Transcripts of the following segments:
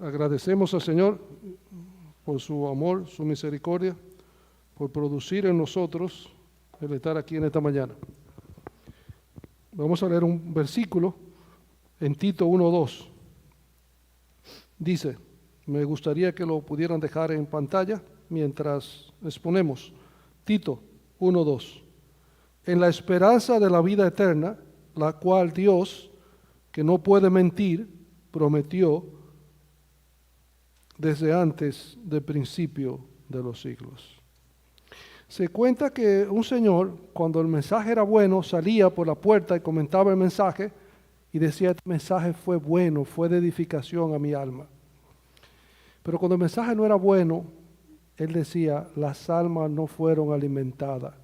Agradecemos al Señor por su amor, su misericordia, por producir en nosotros el estar aquí en esta mañana. Vamos a leer un versículo en Tito 1:2. Dice, me gustaría que lo pudieran dejar en pantalla mientras exponemos. Tito 1:2. En la esperanza de la vida eterna, la cual Dios, que no puede mentir, prometió desde antes del principio de los siglos. Se cuenta que un señor, cuando el mensaje era bueno, salía por la puerta y comentaba el mensaje y decía, este mensaje fue bueno, fue de edificación a mi alma. Pero cuando el mensaje no era bueno, él decía, las almas no fueron alimentadas.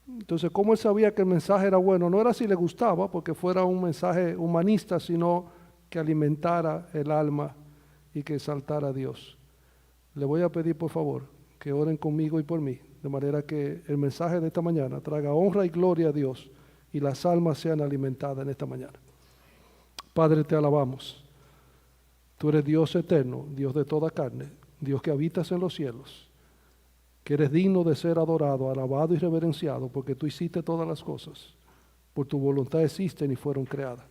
Entonces, ¿cómo él sabía que el mensaje era bueno? No era si le gustaba, porque fuera un mensaje humanista, sino que alimentara el alma y que exaltara a Dios. Le voy a pedir, por favor, que oren conmigo y por mí, de manera que el mensaje de esta mañana traiga honra y gloria a Dios y las almas sean alimentadas en esta mañana. Padre, te alabamos. Tú eres Dios eterno, Dios de toda carne, Dios que habitas en los cielos, que eres digno de ser adorado, alabado y reverenciado, porque tú hiciste todas las cosas. Por tu voluntad existen y fueron creadas.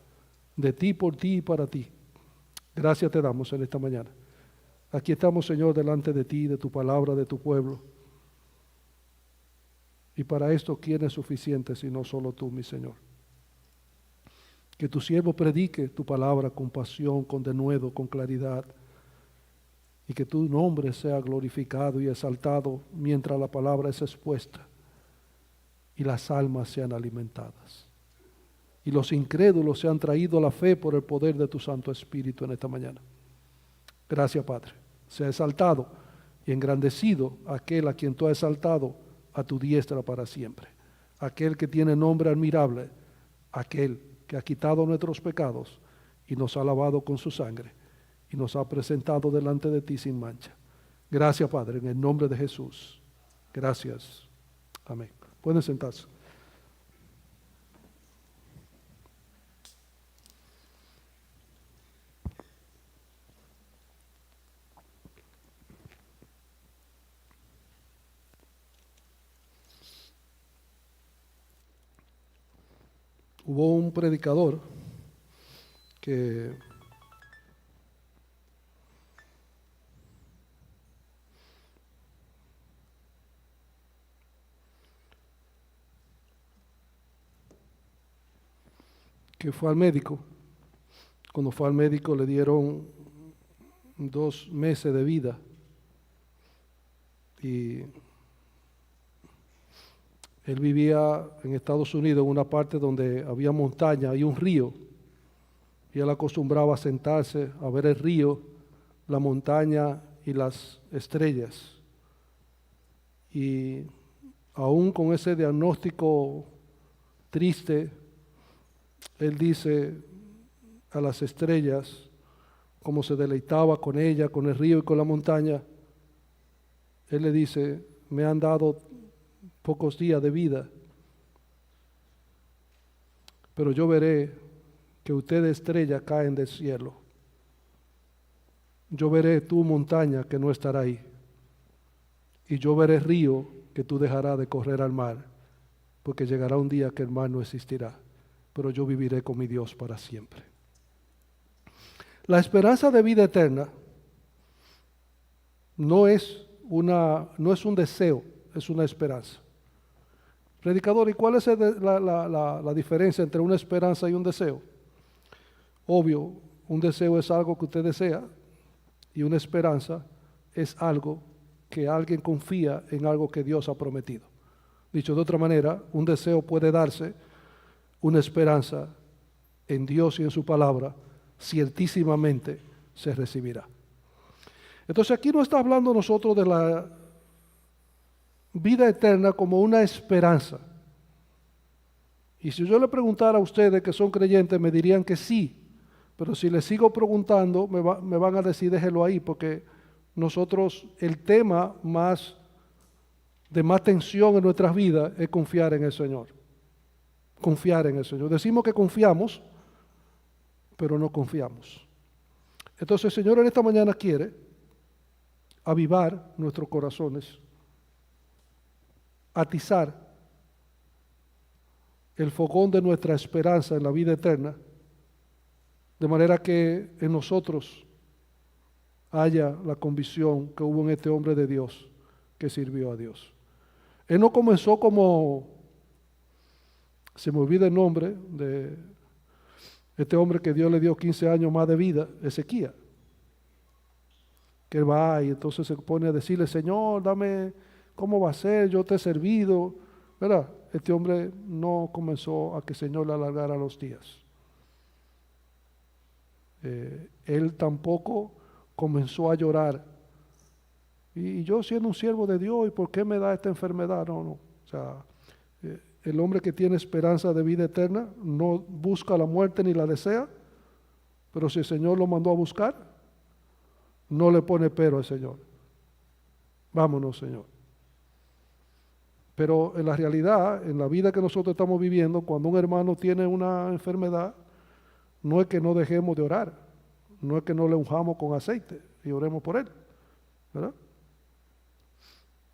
De ti, por ti y para ti. Gracias te damos en esta mañana. Aquí estamos, Señor, delante de ti, de tu palabra, de tu pueblo. Y para esto, ¿quién es suficiente sino solo tú, mi Señor? Que tu siervo predique tu palabra con pasión, con denuedo, con claridad. Y que tu nombre sea glorificado y exaltado mientras la palabra es expuesta y las almas sean alimentadas. Y los incrédulos sean traídos a la fe por el poder de tu Santo Espíritu en esta mañana. Gracias, Padre. Sea exaltado y engrandecido aquel a quien tú has exaltado a tu diestra para siempre. Aquel que tiene nombre admirable, aquel que ha quitado nuestros pecados y nos ha lavado con su sangre y nos ha presentado delante de ti sin mancha. Gracias, Padre, en el nombre de Jesús. Gracias. Amén. Pueden sentarse. Hubo un predicador que fue al médico. Cuando fue al médico le dieron 2 meses de vida y él vivía en Estados Unidos en una parte donde había montaña y un río y él acostumbraba a sentarse a ver el río, la montaña y las estrellas. Y aún con ese diagnóstico triste, él dice a las estrellas cómo se deleitaba con ella, con el río y con la montaña. Él le dice, me han dado pocos días de vida, pero yo veré que ustedes estrellas caen del cielo. Yo veré tu montaña que no estará ahí, y yo veré río que tú dejarás de correr al mar, porque llegará un día que el mar no existirá, pero yo viviré con mi Dios para siempre. La esperanza de vida eterna no es un deseo, es una esperanza. Predicador, ¿y cuál es la diferencia entre una esperanza y un deseo? Obvio, un deseo es algo que usted desea y una esperanza es algo que alguien confía en algo que Dios ha prometido. Dicho de otra manera, un deseo puede darse, una esperanza en Dios y en su palabra ciertísimamente se recibirá. Entonces aquí no está hablando nosotros de la vida eterna como una esperanza. Y si yo le preguntara a ustedes que son creyentes, me dirían que sí. Pero si les sigo preguntando, me van a decir, déjelo ahí, porque nosotros, el tema de más tensión en nuestras vidas es confiar en el Señor. Confiar en el Señor. Decimos que confiamos, pero no confiamos. Entonces el Señor en esta mañana quiere avivar nuestros corazones, atizar el fogón de nuestra esperanza en la vida eterna, de manera que en nosotros haya la convicción que hubo en este hombre de Dios que sirvió a Dios. Él no comenzó como, se me olvida el nombre de este hombre que Dios le dio 15 años más de vida, Ezequías, que va y entonces se pone a decirle, Señor, dame, ¿cómo va a ser? Yo te he servido, ¿verdad? Este hombre no comenzó a que el Señor le alargara los días. Él tampoco comenzó a llorar. Y yo siendo un siervo de Dios, ¿y por qué me da esta enfermedad? No. O sea, el hombre que tiene esperanza de vida eterna no busca la muerte ni la desea, pero si el Señor lo mandó a buscar, no le pone pero al Señor. Vámonos, Señor. Pero en la realidad, en la vida que nosotros estamos viviendo, cuando un hermano tiene una enfermedad, no es que no dejemos de orar, no es que no le unjamos con aceite y oremos por él, ¿verdad?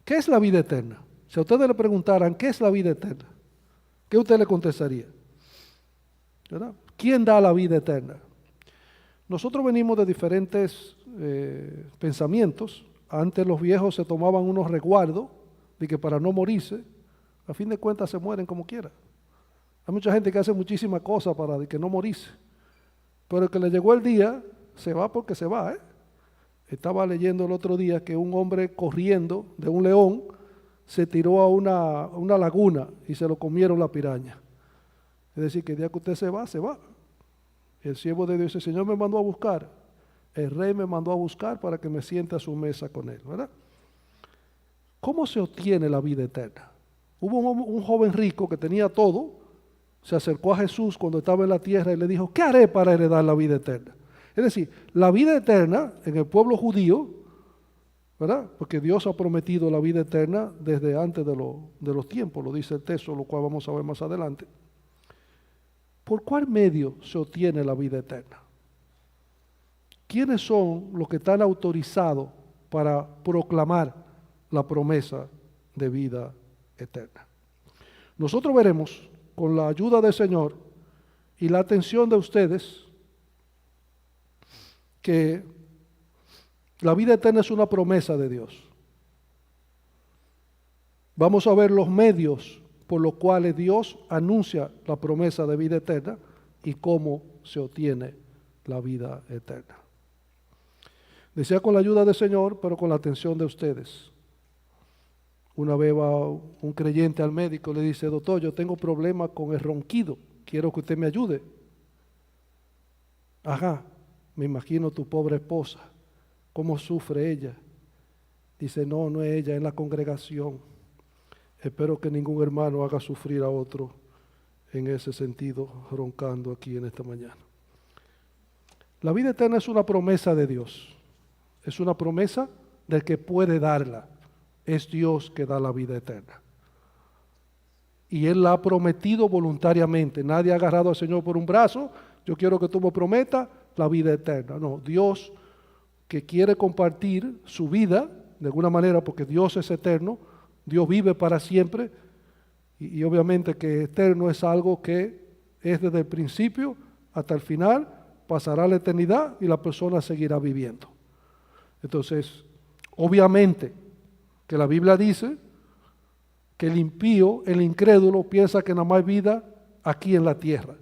¿Qué es la vida eterna? Si a ustedes le preguntaran, ¿qué es la vida eterna? ¿Qué usted le contestaría? ¿Verdad? ¿Quién da la vida eterna? Nosotros venimos de diferentes pensamientos. Antes los viejos se tomaban unos resguardos de que para no morirse, a fin de cuentas se mueren como quiera. Hay mucha gente que hace muchísimas cosas para de que no morirse. Pero el que le llegó el día, se va porque se va, ¿eh? Estaba leyendo el otro día que un hombre corriendo de un león se tiró a una laguna y se lo comieron la piraña. Es decir, que el día que usted se va, se va. El siervo de Dios, el Señor me mandó a buscar. El rey me mandó a buscar para que me siente a su mesa con él, ¿verdad? ¿Cómo se obtiene la vida eterna? Hubo un joven rico que tenía todo, se acercó a Jesús cuando estaba en la tierra y le dijo, ¿qué haré para heredar la vida eterna? Es decir, la vida eterna en el pueblo judío, ¿verdad? Porque Dios ha prometido la vida eterna desde antes de los tiempos, lo dice el texto, lo cual vamos a ver más adelante. ¿Por cuál medio se obtiene la vida eterna? ¿Quiénes son los que están autorizados para proclamar la promesa de vida eterna? Nosotros veremos, con la ayuda del Señor y la atención de ustedes, que la vida eterna es una promesa de Dios. Vamos a ver los medios por los cuales Dios anuncia la promesa de vida eterna y cómo se obtiene la vida eterna. Decía con la ayuda del Señor, pero con la atención de ustedes. Una vez va un creyente al médico y le dice, doctor, yo tengo problemas con el ronquido, quiero que usted me ayude. Ajá, me imagino tu pobre esposa, cómo sufre ella. Dice, no, no es ella, es la congregación. Espero que ningún hermano haga sufrir a otro en ese sentido, roncando aquí en esta mañana. La vida eterna es una promesa de Dios, es una promesa del que puede darla. Es Dios que da la vida eterna. Y Él la ha prometido voluntariamente. Nadie ha agarrado al Señor por un brazo. Yo quiero que tú me prometas la vida eterna. No, Dios que quiere compartir su vida de alguna manera, porque Dios es eterno, Dios vive para siempre. Y obviamente que eterno es algo que es desde el principio hasta el final, pasará la eternidad y la persona seguirá viviendo. Entonces, obviamente, que la Biblia dice que el impío, el incrédulo, piensa que nada más hay vida aquí en la tierra.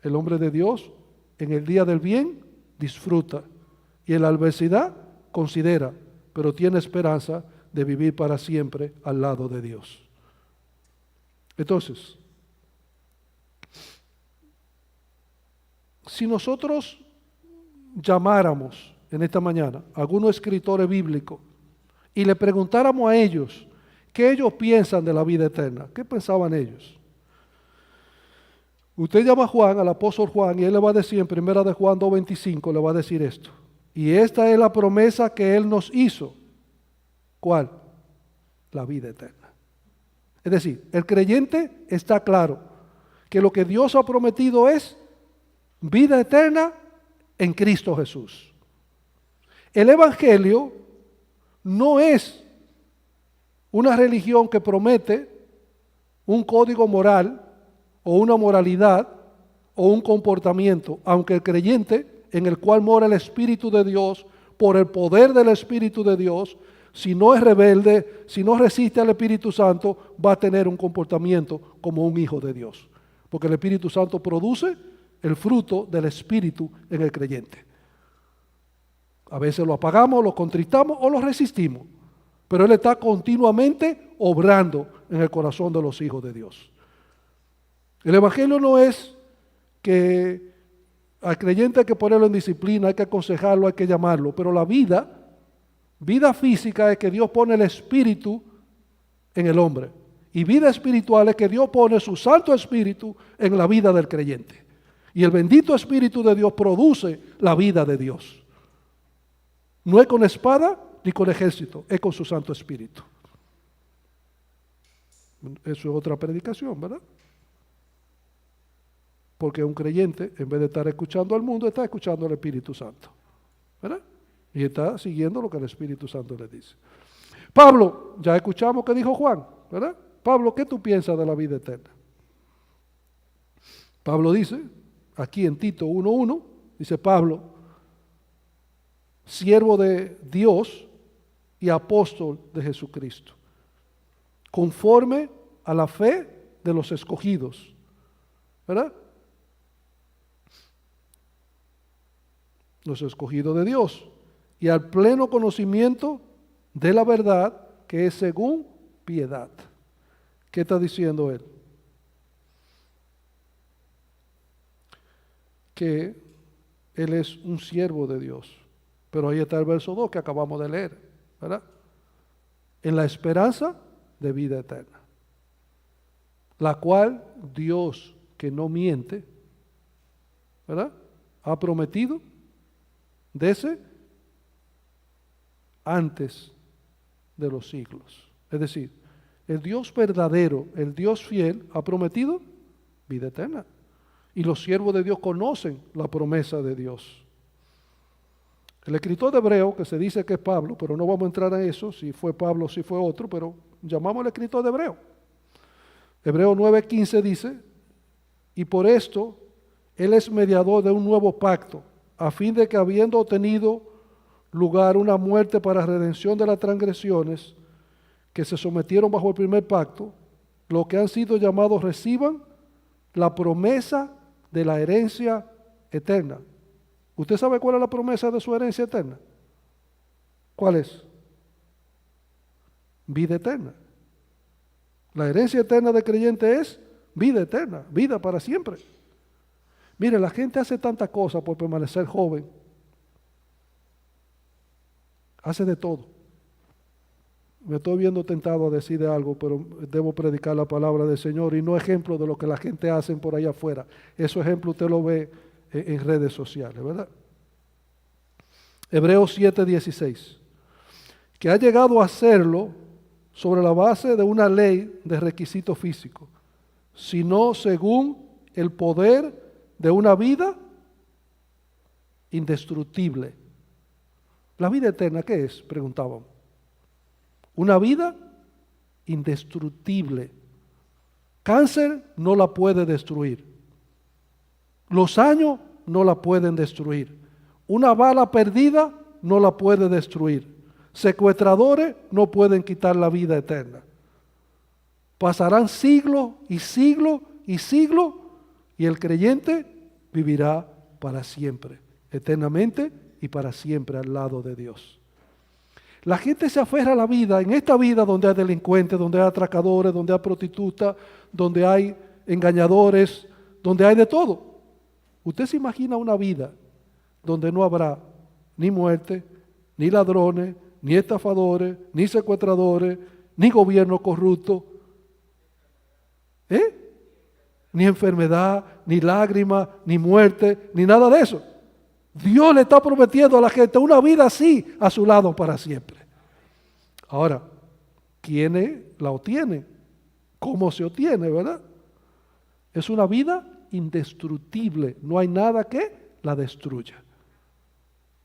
El hombre de Dios, en el día del bien, disfruta. Y en la adversidad, considera, pero tiene esperanza de vivir para siempre al lado de Dios. Entonces, si nosotros llamáramos en esta mañana a algunos escritores bíblicos y le preguntáramos a ellos qué ellos piensan de la vida eterna, ¿qué pensaban ellos? Usted llama a Juan, al apóstol Juan, y él le va a decir en 1 de Juan 2:25, le va a decir esto. Y esta es la promesa que él nos hizo. ¿Cuál? La vida eterna. Es decir, el creyente está claro que lo que Dios ha prometido es vida eterna en Cristo Jesús. El Evangelio no es una religión que promete un código moral o una moralidad o un comportamiento, aunque el creyente en el cual mora el Espíritu de Dios, por el poder del Espíritu de Dios, si no es rebelde, si no resiste al Espíritu Santo, va a tener un comportamiento como un hijo de Dios. Porque el Espíritu Santo produce el fruto del Espíritu en el creyente. A veces lo apagamos, lo contristamos o lo resistimos, pero Él está continuamente obrando en el corazón de los hijos de Dios. El Evangelio no es que al creyente hay que ponerlo en disciplina, hay que aconsejarlo, hay que llamarlo, pero la vida física es que Dios pone el Espíritu en el hombre. Y vida espiritual es que Dios pone su Santo Espíritu en la vida del creyente. Y el bendito Espíritu de Dios produce la vida de Dios. No es con espada ni con ejército, es con su Santo Espíritu. Eso es otra predicación, ¿verdad? Porque un creyente, en vez de estar escuchando al mundo, está escuchando al Espíritu Santo, ¿verdad? Y está siguiendo lo que el Espíritu Santo le dice. Pablo, ya escuchamos que dijo Juan, ¿verdad? Pablo, ¿qué tú piensas de la vida eterna? Pablo dice, aquí en Tito 1:1, dice Pablo, siervo de Dios y apóstol de Jesucristo, conforme a la fe de los escogidos, ¿verdad? Los escogidos de Dios, y al pleno conocimiento de la verdad que es según piedad. ¿Qué está diciendo él? Que él es un siervo de Dios. Pero ahí está el verso 2 que acabamos de leer, ¿verdad? En la esperanza de vida eterna, la cual Dios, que no miente, ¿verdad?, ha prometido desde antes de los siglos. Es decir, el Dios verdadero, el Dios fiel, ha prometido vida eterna. Y los siervos de Dios conocen la promesa de Dios. El escritor de Hebreo, que se dice que es Pablo, pero no vamos a entrar en eso, si fue Pablo o si fue otro, pero llamamos al escritor de Hebreo. Hebreo 9:15 dice, y por esto Él es mediador de un nuevo pacto, a fin de que habiendo tenido lugar una muerte para redención de las transgresiones que se sometieron bajo el primer pacto, los que han sido llamados reciban la promesa de la herencia eterna. ¿Usted sabe cuál es la promesa de su herencia eterna? ¿Cuál es? Vida eterna. La herencia eterna del creyente es vida eterna, vida para siempre. Mire, la gente hace tantas cosas por permanecer joven. Hace de todo. Me estoy viendo tentado a decir de algo, pero debo predicar la palabra del Señor y no ejemplo de lo que la gente hace por allá afuera. Eso ejemplo usted lo ve en redes sociales, ¿verdad? Hebreos 7:16, que ha llegado a hacerlo sobre la base de una ley de requisito físico, sino según el poder de una vida indestructible. ¿La vida eterna qué es?, preguntábamos. Una vida indestructible. Cáncer no la puede destruir. Los años no la pueden destruir. Una bala perdida no la puede destruir. Secuestradores no pueden quitar la vida eterna. Pasarán siglos y siglos y siglos y el creyente vivirá para siempre, eternamente y para siempre al lado de Dios. La gente se aferra a la vida, en esta vida donde hay delincuentes, donde hay atracadores, donde hay prostitutas, donde hay engañadores, donde hay de todo. Usted se imagina una vida donde no habrá ni muerte, ni ladrones, ni estafadores, ni secuestradores, ni gobierno corrupto, ni enfermedad, ni lágrimas, ni muerte, ni nada de eso. Dios le está prometiendo a la gente una vida así a su lado para siempre. Ahora, ¿quiénes la obtienen? ¿Cómo se obtiene, verdad? Es una vida indestructible. No hay nada que la destruya.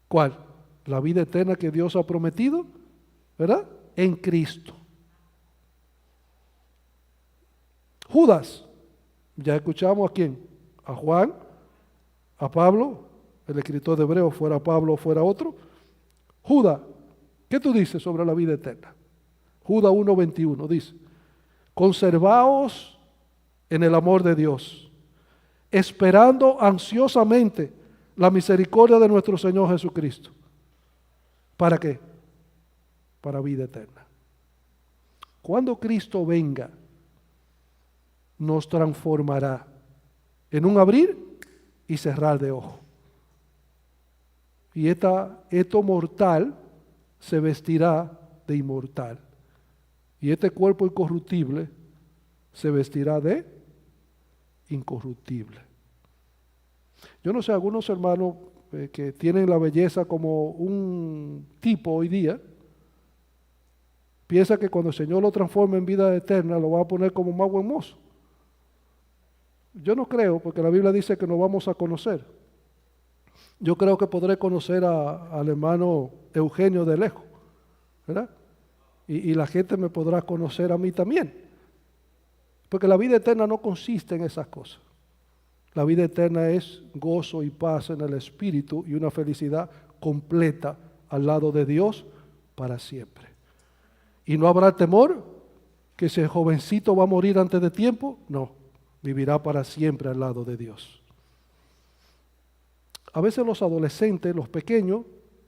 ¿Cuál? La vida eterna que Dios ha prometido, ¿verdad? En Cristo. Judas, ya escuchamos a quién, a Juan, a Pablo, el escritor de Hebreos, fuera Pablo o fuera otro. Judas, ¿qué tú dices sobre la vida eterna? Judas 1:21 dice, conservaos en el amor de Dios, esperando ansiosamente la misericordia de nuestro Señor Jesucristo. ¿Para qué? Para vida eterna. Cuando Cristo venga, nos transformará en un abrir y cerrar de ojo. Y esto mortal se vestirá de inmortal. Y este cuerpo incorruptible se vestirá de incorruptible. Yo no sé, algunos hermanos que tienen la belleza como un tipo hoy día, piensa que cuando el Señor lo transforme en vida eterna, lo va a poner como más buen mozo. Yo no creo, porque la Biblia dice que nos vamos a conocer. Yo creo que podré conocer al hermano Eugenio de lejos, ¿verdad? Y la gente me podrá conocer a mí también. Porque la vida eterna no consiste en esas cosas. La vida eterna es gozo y paz en el Espíritu y una felicidad completa al lado de Dios para siempre. Y no habrá temor que ese jovencito va a morir antes de tiempo. No, vivirá para siempre al lado de Dios. A veces los adolescentes, los pequeños,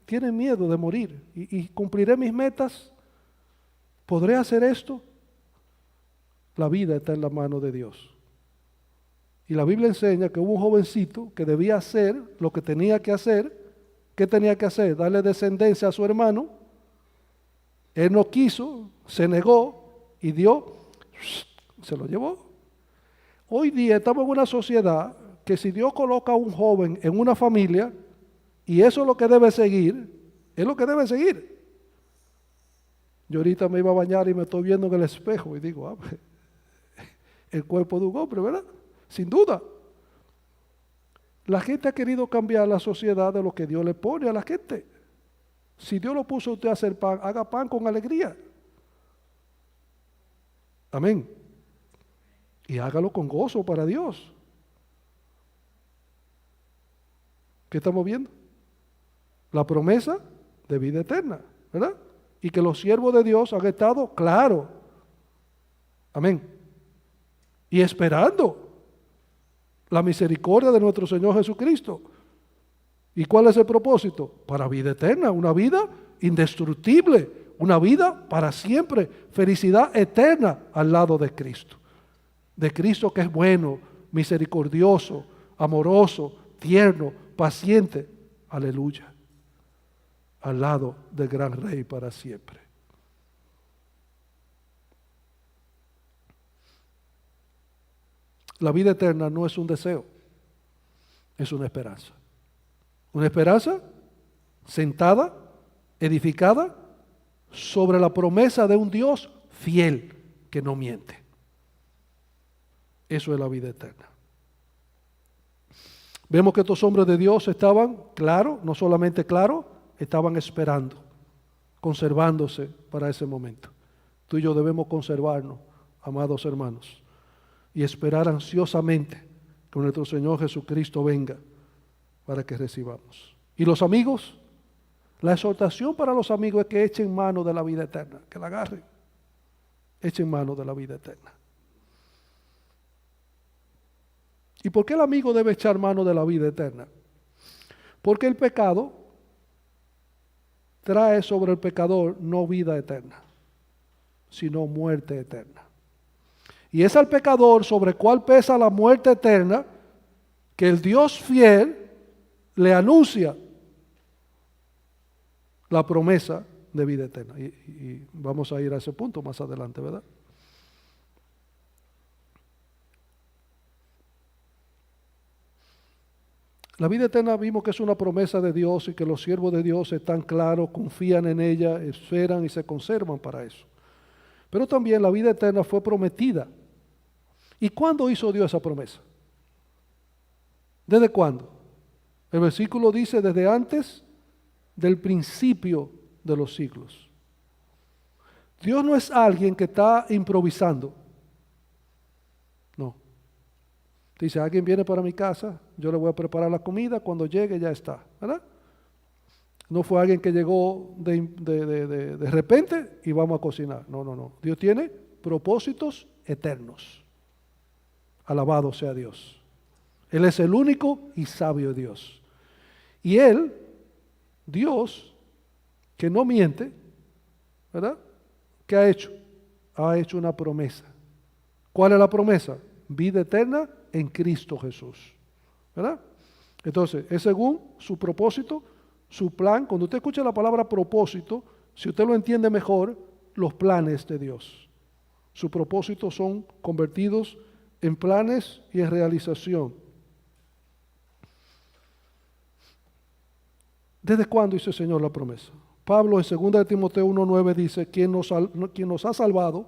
tienen miedo de morir. ¿Y cumpliré mis metas? ¿Podré hacer esto? La vida está en la mano de Dios. Y la Biblia enseña que hubo un jovencito que debía hacer lo que tenía que hacer. ¿Qué tenía que hacer? Darle descendencia a su hermano. Él no quiso, se negó y Dios se lo llevó. Hoy día estamos en una sociedad que si Dios coloca a un joven en una familia y eso es lo que debe seguir, es lo que debe seguir. Yo ahorita me iba a bañar y me estoy viendo en el espejo y digo, el cuerpo de un hombre, ¿verdad? Sin duda. La gente ha querido cambiar la sociedad de lo que Dios le pone a la gente. Si Dios lo puso a usted a hacer pan, haga pan con alegría. Amén. Y hágalo con gozo para Dios. ¿Qué estamos viendo? La promesa de vida eterna, ¿verdad? Y que los siervos de Dios han estado claros. Amén. Y esperando la misericordia de nuestro Señor Jesucristo. ¿Y cuál es el propósito? Para vida eterna, una vida indestructible, una vida para siempre, felicidad eterna al lado de Cristo. De Cristo que es bueno, misericordioso, amoroso, tierno, paciente. Aleluya. Al lado del gran Rey para siempre. La vida eterna no es un deseo, es una esperanza. Una esperanza sentada, edificada sobre la promesa de un Dios fiel que no miente. Eso es la vida eterna. Vemos que estos hombres de Dios estaban claros, no solamente claros, estaban esperando, conservándose para ese momento. Tú y yo debemos conservarnos, amados hermanos, y esperar ansiosamente que nuestro Señor Jesucristo venga para que recibamos. Y los amigos, la exhortación para los amigos es que echen mano de la vida eterna, que la agarren, echen mano de la vida eterna. ¿Y por qué el amigo debe echar mano de la vida eterna? Porque el pecado trae sobre el pecador no vida eterna, sino muerte eterna. Y es al pecador sobre el cual pesa la muerte eterna que el Dios fiel le anuncia la promesa de vida eterna. Y vamos a ir a ese punto más adelante, ¿verdad? La vida eterna vimos que es una promesa de Dios y que los siervos de Dios están claros, confían en ella, esperan y se conservan para eso. Pero también la vida eterna fue prometida. ¿Y cuándo hizo Dios esa promesa? ¿Desde cuándo? El versículo dice desde antes del principio de los siglos. Dios no es alguien que está improvisando. No. Dice, alguien viene para mi casa, yo le voy a preparar la comida, cuando llegue ya está, ¿verdad? No fue alguien que llegó de repente y vamos a cocinar. No, no, no. Dios tiene propósitos eternos. Alabado sea Dios. Él es el único y sabio Dios. Y Él, Dios, que no miente, ¿verdad? ¿Qué ha hecho? Ha hecho una promesa. ¿Cuál es la promesa? Vida eterna en Cristo Jesús, ¿verdad? Entonces, es según su propósito, su plan. Cuando usted escucha la palabra propósito, si usted lo entiende mejor, los planes de Dios. Sus propósitos son convertidos en planes y en realización. ¿Desde cuándo hizo el Señor la promesa? Pablo en 2 Timoteo 1:9 dice, quien nos ha salvado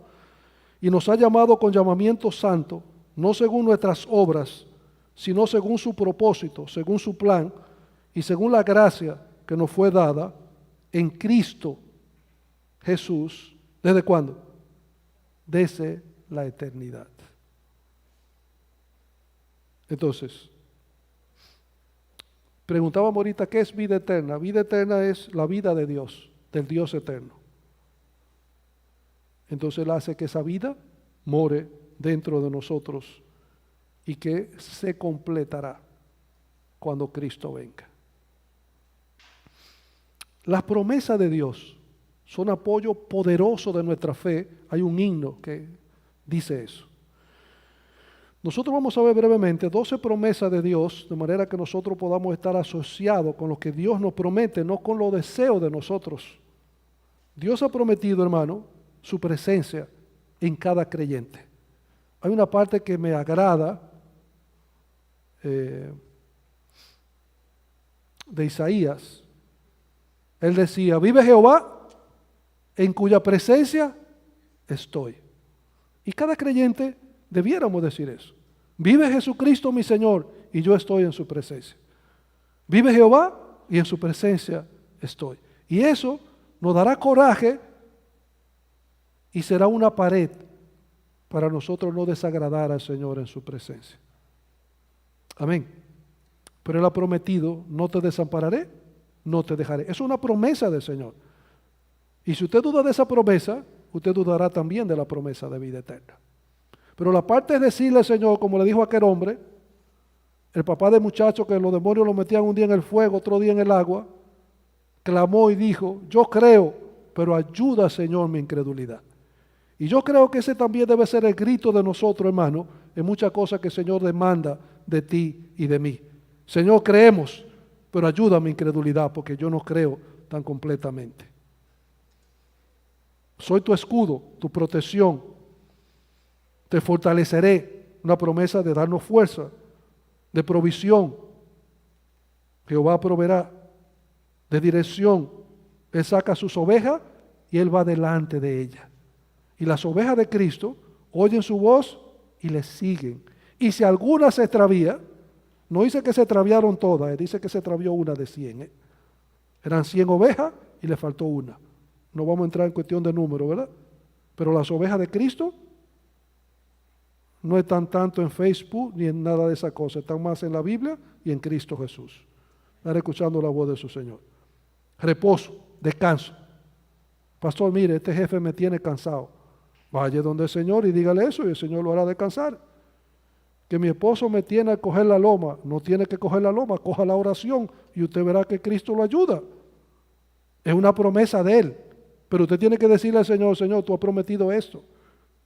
y nos ha llamado con llamamiento santo, no según nuestras obras, sino según su propósito, según su plan y según la gracia que nos fue dada en Cristo Jesús. ¿Desde cuándo? Desde la eternidad. Entonces, preguntábamos ahorita, ¿qué es vida eterna? Vida eterna es la vida de Dios, del Dios eterno. Entonces Él hace que esa vida more dentro de nosotros y que se completará cuando Cristo venga. Las promesas de Dios son apoyo poderoso de nuestra fe. Hay un himno que dice eso. Nosotros vamos a ver brevemente 12 promesas de Dios, de manera que nosotros podamos estar asociados con lo que Dios nos promete, no con los deseos de nosotros. Dios ha prometido, hermano, su presencia en cada creyente. Hay una parte que me agrada de Isaías. Él decía, vive Jehová, en cuya presencia estoy. Y cada creyente debiéramos decir eso. Vive Jesucristo mi Señor y yo estoy en su presencia. Vive Jehová y en su presencia estoy. Y eso nos dará coraje y será una pared para nosotros no desagradar al Señor en su presencia. Amén. Pero Él ha prometido, no te desampararé, no te dejaré. Es una promesa del Señor. Y si usted duda de esa promesa, usted dudará también de la promesa de vida eterna. Pero la parte es decirle al Señor, como le dijo a aquel hombre, el papá del muchacho que los demonios lo metían un día en el fuego, otro día en el agua, clamó y dijo, yo creo, pero ayuda, Señor, mi incredulidad. Y yo creo que ese también debe ser el grito de nosotros, hermano, en muchas cosas que el Señor demanda de ti y de mí. Señor, creemos, pero ayuda mi incredulidad, porque yo no creo tan completamente. Soy tu escudo, tu protección. Te fortaleceré, una promesa de darnos fuerza, de provisión. Jehová proveerá, de dirección. Él saca sus ovejas y Él va delante de ellas. Y las ovejas de Cristo oyen su voz y le siguen. Y si alguna se extravía, no dice que se extraviaron todas, dice que se extravió una de 100. Eran 100 ovejas y le faltó una. No vamos a entrar en cuestión de número, ¿verdad? Pero las ovejas de Cristo no están tanto en Facebook ni en nada de esa cosa, están más en la Biblia y en Cristo Jesús. Están escuchando la voz de su Señor. Reposo, descanso. Pastor, mire, este jefe me tiene cansado. Vaya donde el Señor y dígale eso y el Señor lo hará descansar. Que mi esposo me tiene a coger la loma. No tiene que coger la loma, coja la oración y usted verá que Cristo lo ayuda. Es una promesa de Él. Pero usted tiene que decirle al Señor, Señor, tú has prometido esto.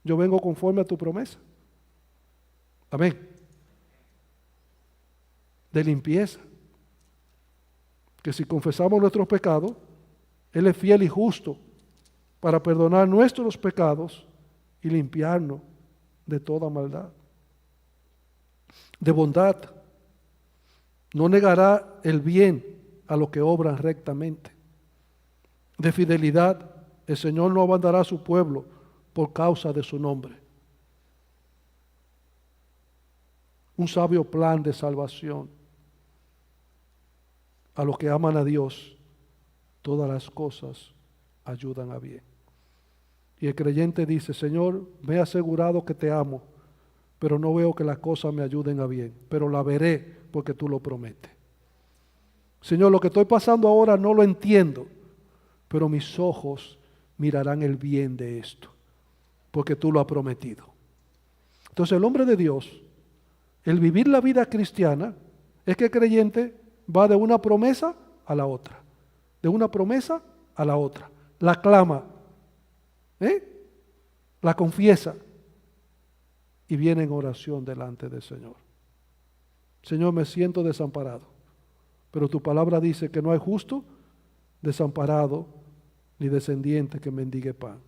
Yo vengo conforme a tu promesa. Amén. De limpieza. Que si confesamos nuestros pecados, Él es fiel y justo para perdonar nuestros pecados y limpiarnos de toda maldad. De bondad. No negará el bien a los que obran rectamente. De fidelidad. El Señor no abandonará a su pueblo por causa de su nombre. Un sabio plan de salvación. a los que aman a Dios, todas las cosas ayudan a bien. Y el creyente dice, Señor, me he asegurado que te amo, pero no veo que las cosas me ayuden a bien, pero la veré porque tú lo prometes. Señor, lo que estoy pasando ahora no lo entiendo, pero mis ojos mirarán el bien de esto, porque tú lo has prometido. Entonces el hombre de Dios, el vivir la vida cristiana, es que el creyente va de una promesa a la otra, de una promesa a la otra, la clama, la confiesa y viene en oración delante del Señor. Señor, me siento desamparado, pero tu palabra dice que no hay justo desamparado ni descendiente que mendigue pan.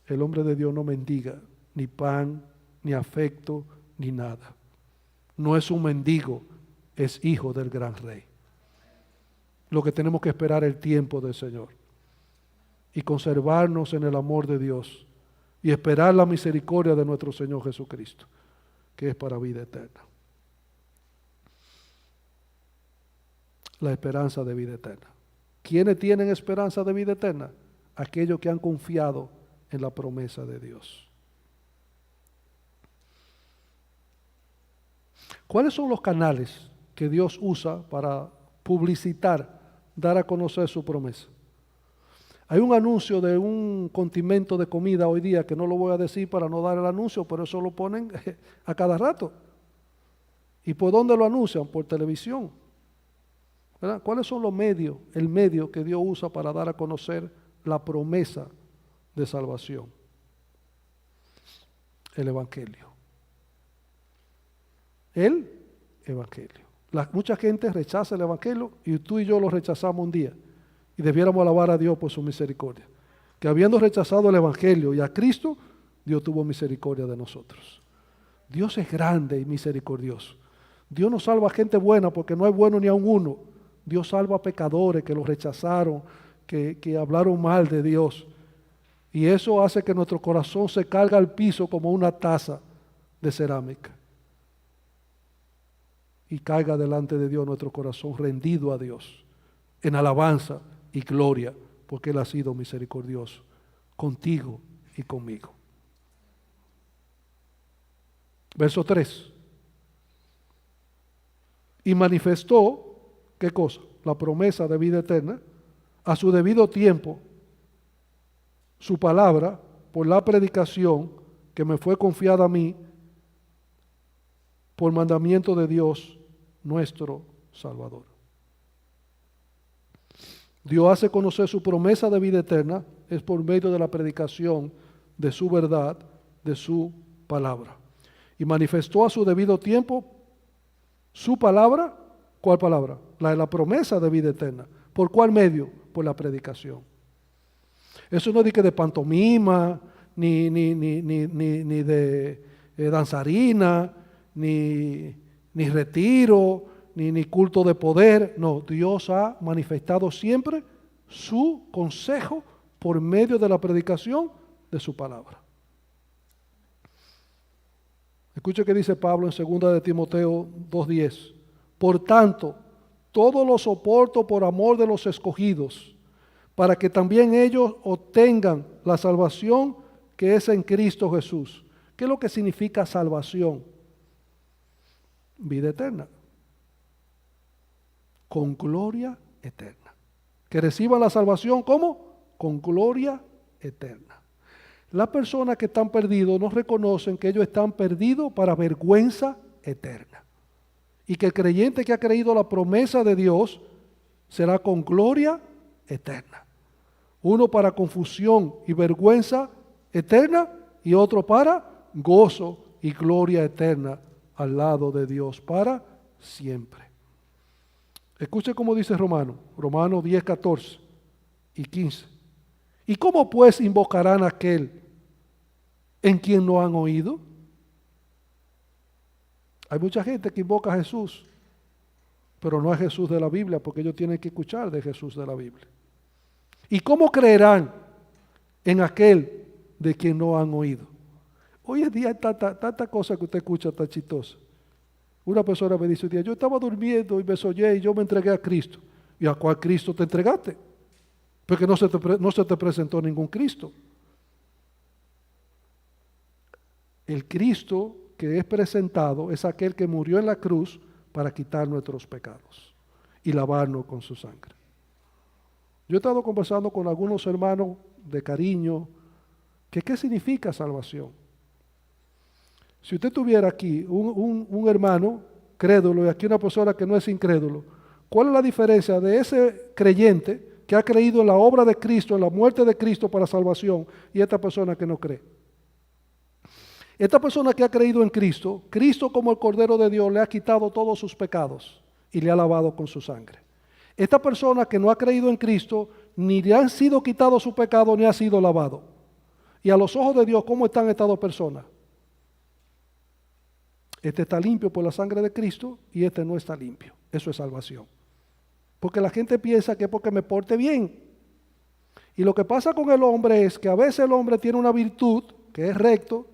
El hombre de Dios no mendiga ni pan, ni afecto, ni nada. No es un mendigo, es hijo del gran rey. Lo que tenemos que esperar es el tiempo del Señor y conservarnos en el amor de Dios y esperar la misericordia de nuestro Señor Jesucristo, que es para vida eterna. La esperanza de vida eterna. ¿Quiénes tienen esperanza de vida eterna? Aquellos que han confiado en la promesa de Dios. ¿Cuáles son los canales que Dios usa para publicitar, dar a conocer su promesa? Hay un anuncio de un condimento de comida hoy día, que no lo voy a decir para no dar el anuncio, pero eso lo ponen a cada rato. ¿Y por dónde lo anuncian? Por televisión. ¿Verdad? ¿Cuáles son los medios, el medio que Dios usa para dar a conocer la promesa de salvación? El Evangelio. El Evangelio. Mucha gente rechaza el Evangelio y tú y yo lo rechazamos un día. Y debiéramos alabar a Dios por su misericordia. Que habiendo rechazado el Evangelio y a Cristo, Dios tuvo misericordia de nosotros. Dios es grande y misericordioso. Dios no salva a gente buena porque no hay bueno ni a un uno. Dios salva a pecadores que lo rechazaron, que hablaron mal de Dios. Y eso hace que nuestro corazón se caiga al piso como una taza de cerámica. Y caiga delante de Dios nuestro corazón rendido a Dios, en alabanza y gloria, porque Él ha sido misericordioso contigo y conmigo. Verso 3. Y manifestó, ¿qué cosa? La promesa de vida eterna, a su debido tiempo, su palabra, por la predicación que me fue confiada a mí, por mandamiento de Dios, nuestro Salvador. Dios hace conocer su promesa de vida eterna, es por medio de la predicación de su verdad, de su palabra. Y manifestó a su debido tiempo su palabra. ¿Cuál palabra? La de la promesa de vida eterna. ¿Por cuál medio? Por la predicación. Eso no dice de pantomima, ni de danzarina, ni retiro, ni culto de poder. No, Dios ha manifestado siempre su consejo por medio de la predicación de su palabra. Escuche que dice Pablo en 2 de Timoteo 2:10. Por tanto, todo lo soporto por amor de los escogidos, para que también ellos obtengan la salvación que es en Cristo Jesús. ¿Qué es lo que significa salvación? Vida eterna. Con gloria eterna. Que reciban la salvación, ¿cómo? Con gloria eterna. Las personas que están perdidos no reconocen que ellos están perdidos para vergüenza eterna. Y que el creyente que ha creído la promesa de Dios será con gloria eterna. Uno para confusión y vergüenza eterna y otro para gozo y gloria eterna al lado de Dios para siempre. Escuche cómo dice Romanos 10, 14 y 15. ¿Y cómo pues invocarán a aquel en quien no han oído? Hay mucha gente que invoca a Jesús, pero no a Jesús de la Biblia, porque ellos tienen que escuchar de Jesús de la Biblia. ¿Y cómo creerán en aquel de quien no han oído? Hoy en día hay tanta cosa que usted escucha tan chistosa. Una persona me dice un día, yo estaba durmiendo y me soñé y yo me entregué a Cristo. ¿Y a cuál Cristo te entregaste? Porque no se te presentó ningún Cristo. El Cristo que es presentado es aquel que murió en la cruz para quitar nuestros pecados y lavarnos con su sangre. Yo he estado conversando con algunos hermanos de cariño, que qué significa salvación. Si usted tuviera aquí un hermano crédulo y aquí una persona que no es incrédulo, ¿cuál es la diferencia de ese creyente que ha creído en la obra de Cristo, en la muerte de Cristo para salvación, y esta persona que no cree? Esta persona que ha creído en Cristo, Cristo como el Cordero de Dios le ha quitado todos sus pecados y le ha lavado con su sangre. Esta persona que no ha creído en Cristo, ni le han sido quitados su pecado ni ha sido lavado. Y a los ojos de Dios, ¿cómo están estas dos personas? Este está limpio por la sangre de Cristo y este no está limpio. Eso es salvación. Porque la gente piensa que es porque me porte bien. Y lo que pasa con el hombre es que a veces el hombre tiene una virtud que es recto,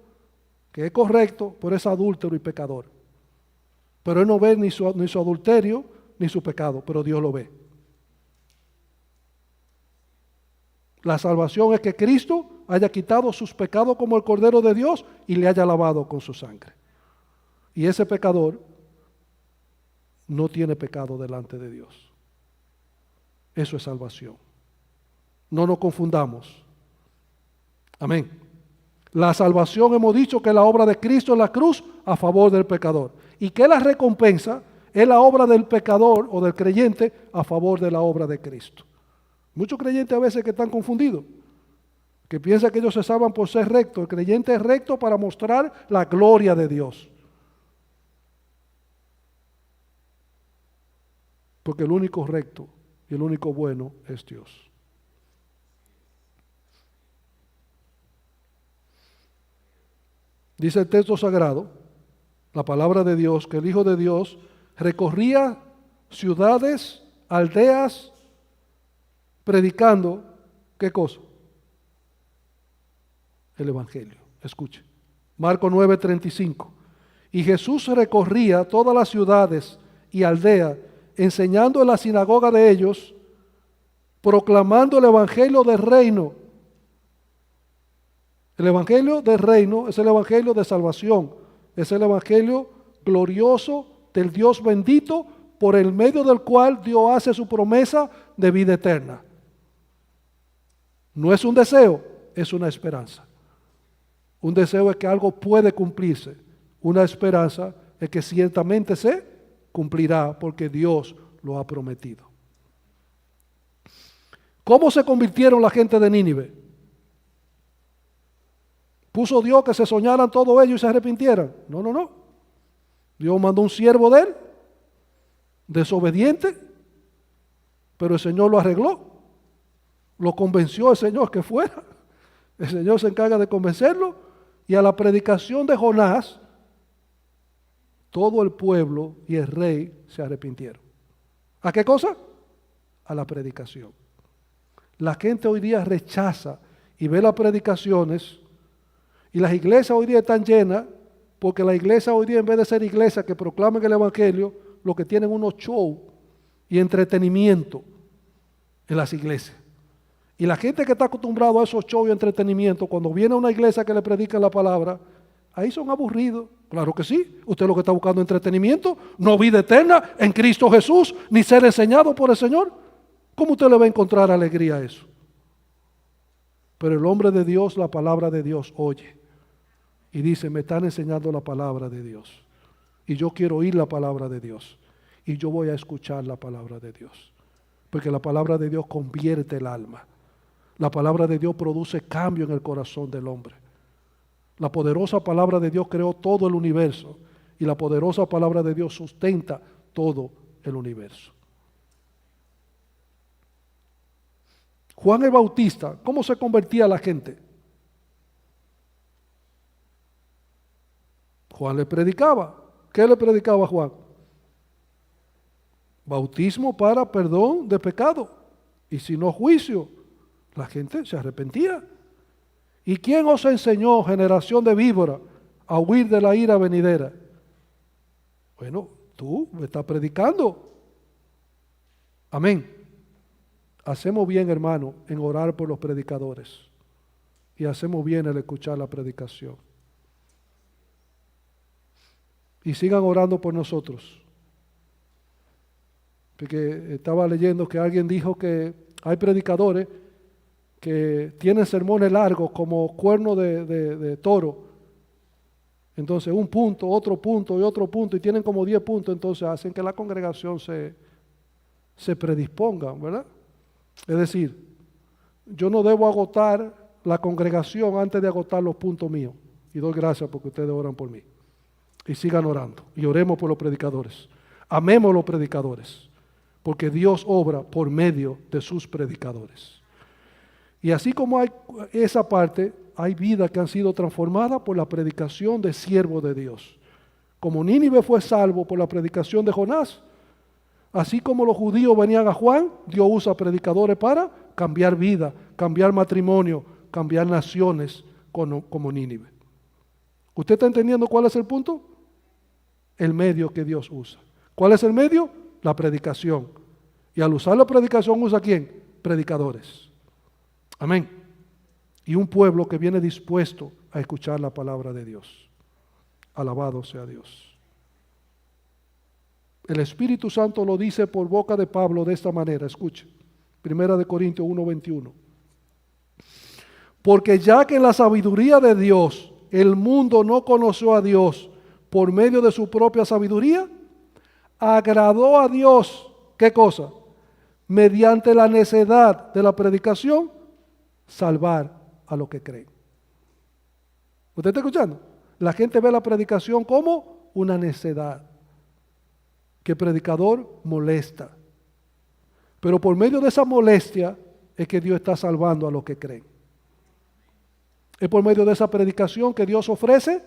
que es correcto, pero es adúltero y pecador. Pero él no ve ni su adulterio ni su pecado, pero Dios lo ve. La salvación es que Cristo haya quitado sus pecados como el Cordero de Dios y le haya lavado con su sangre. Y ese pecador no tiene pecado delante de Dios. Eso es salvación. No nos confundamos. Amén. La salvación hemos dicho que es la obra de Cristo en la cruz a favor del pecador. Y que la recompensa es la obra del pecador o del creyente a favor de la obra de Cristo. Muchos creyentes a veces que están confundidos, que piensan que ellos se salvan por ser rectos. El creyente es recto para mostrar la gloria de Dios. Porque el único recto y el único bueno es Dios. Dice el texto sagrado, la palabra de Dios, que el Hijo de Dios recorría ciudades, aldeas, predicando, ¿qué cosa? El Evangelio. Escuche. Marcos 9:35. Y Jesús recorría todas las ciudades y aldeas, enseñando en la sinagoga de ellos, proclamando el Evangelio del reino. El Evangelio del reino es el Evangelio de salvación, es el Evangelio glorioso del Dios bendito, por el medio del cual Dios hace su promesa de vida eterna. No es un deseo, es una esperanza. Un deseo es que algo puede cumplirse, una esperanza es que ciertamente se cumplirá porque Dios lo ha prometido. ¿Cómo se convirtieron la gente de Nínive? ¿Puso Dios que se soñaran todos ellos y se arrepintieran? No. Dios mandó un siervo de él, desobediente, pero el Señor lo arregló. Lo convenció el Señor que fuera. El Señor se encarga de convencerlo. Y a la predicación de Jonás, todo el pueblo y el rey se arrepintieron. ¿A qué cosa? A la predicación. La gente hoy día rechaza y ve las predicaciones. Y las iglesias hoy día están llenas porque la iglesia hoy día, en vez de ser iglesias que proclamen el Evangelio, lo que tienen unos shows y entretenimiento en las iglesias. Y la gente que está acostumbrada a esos shows y entretenimiento, cuando viene a una iglesia que le predica la palabra, ahí son aburridos. Claro que sí. Usted lo que está buscando entretenimiento, no vida eterna en Cristo Jesús, ni ser enseñado por el Señor. ¿Cómo usted le va a encontrar alegría a eso? Pero el hombre de Dios, la palabra de Dios, oye. Y dice, me están enseñando la palabra de Dios. Y yo quiero oír la palabra de Dios. Y yo voy a escuchar la palabra de Dios. Porque la palabra de Dios convierte el alma. La palabra de Dios produce cambio en el corazón del hombre. La poderosa palabra de Dios creó todo el universo. Y la poderosa palabra de Dios sustenta todo el universo. Juan el Bautista, ¿cómo se convertía la gente? Juan le predicaba. ¿Qué le predicaba a Juan? Bautismo para perdón de pecado. Y si no, juicio. La gente se arrepentía. ¿Y quién os enseñó, generación de víbora, a huir de la ira venidera? Bueno, tú me estás predicando. Amén. Hacemos bien, hermano, en orar por los predicadores. Y hacemos bien al escuchar la predicación. Y sigan orando por nosotros. Porque estaba leyendo que alguien dijo que hay predicadores que tienen sermones largos como cuerno de toro. Entonces un punto, otro punto y otro punto, y tienen como 10 puntos, entonces hacen que la congregación se predisponga, ¿verdad? Es decir, yo no debo agotar la congregación antes de agotar los puntos míos. Y doy gracias porque ustedes oran por mí. Y sigan orando. Y oremos por los predicadores. Amemos los predicadores. Porque Dios obra por medio de sus predicadores. Y así como hay esa parte, hay vidas que han sido transformadas por la predicación de siervos de Dios. Como Nínive fue salvo por la predicación de Jonás, así como los judíos venían a Juan, Dios usa predicadores para cambiar vida, cambiar matrimonio, cambiar naciones como Nínive. ¿Usted está entendiendo cuál es el punto? El medio que Dios usa. ¿Cuál es el medio? La predicación. Y al usar la predicación, ¿usa quién? Predicadores. Amén. Y un pueblo que viene dispuesto a escuchar la palabra de Dios. Alabado sea Dios. El Espíritu Santo lo dice por boca de Pablo de esta manera. Escuche. 1 Corintios 1:21. Porque ya que en la sabiduría de Dios el mundo no conoció a Dios por medio de su propia sabiduría, agradó a Dios, ¿qué cosa? Mediante la necedad de la predicación, salvar a los que creen. ¿Usted está escuchando? La gente ve la predicación como una necedad, que el predicador molesta. Pero por medio de esa molestia es que Dios está salvando a los que creen. Es por medio de esa predicación que Dios ofrece,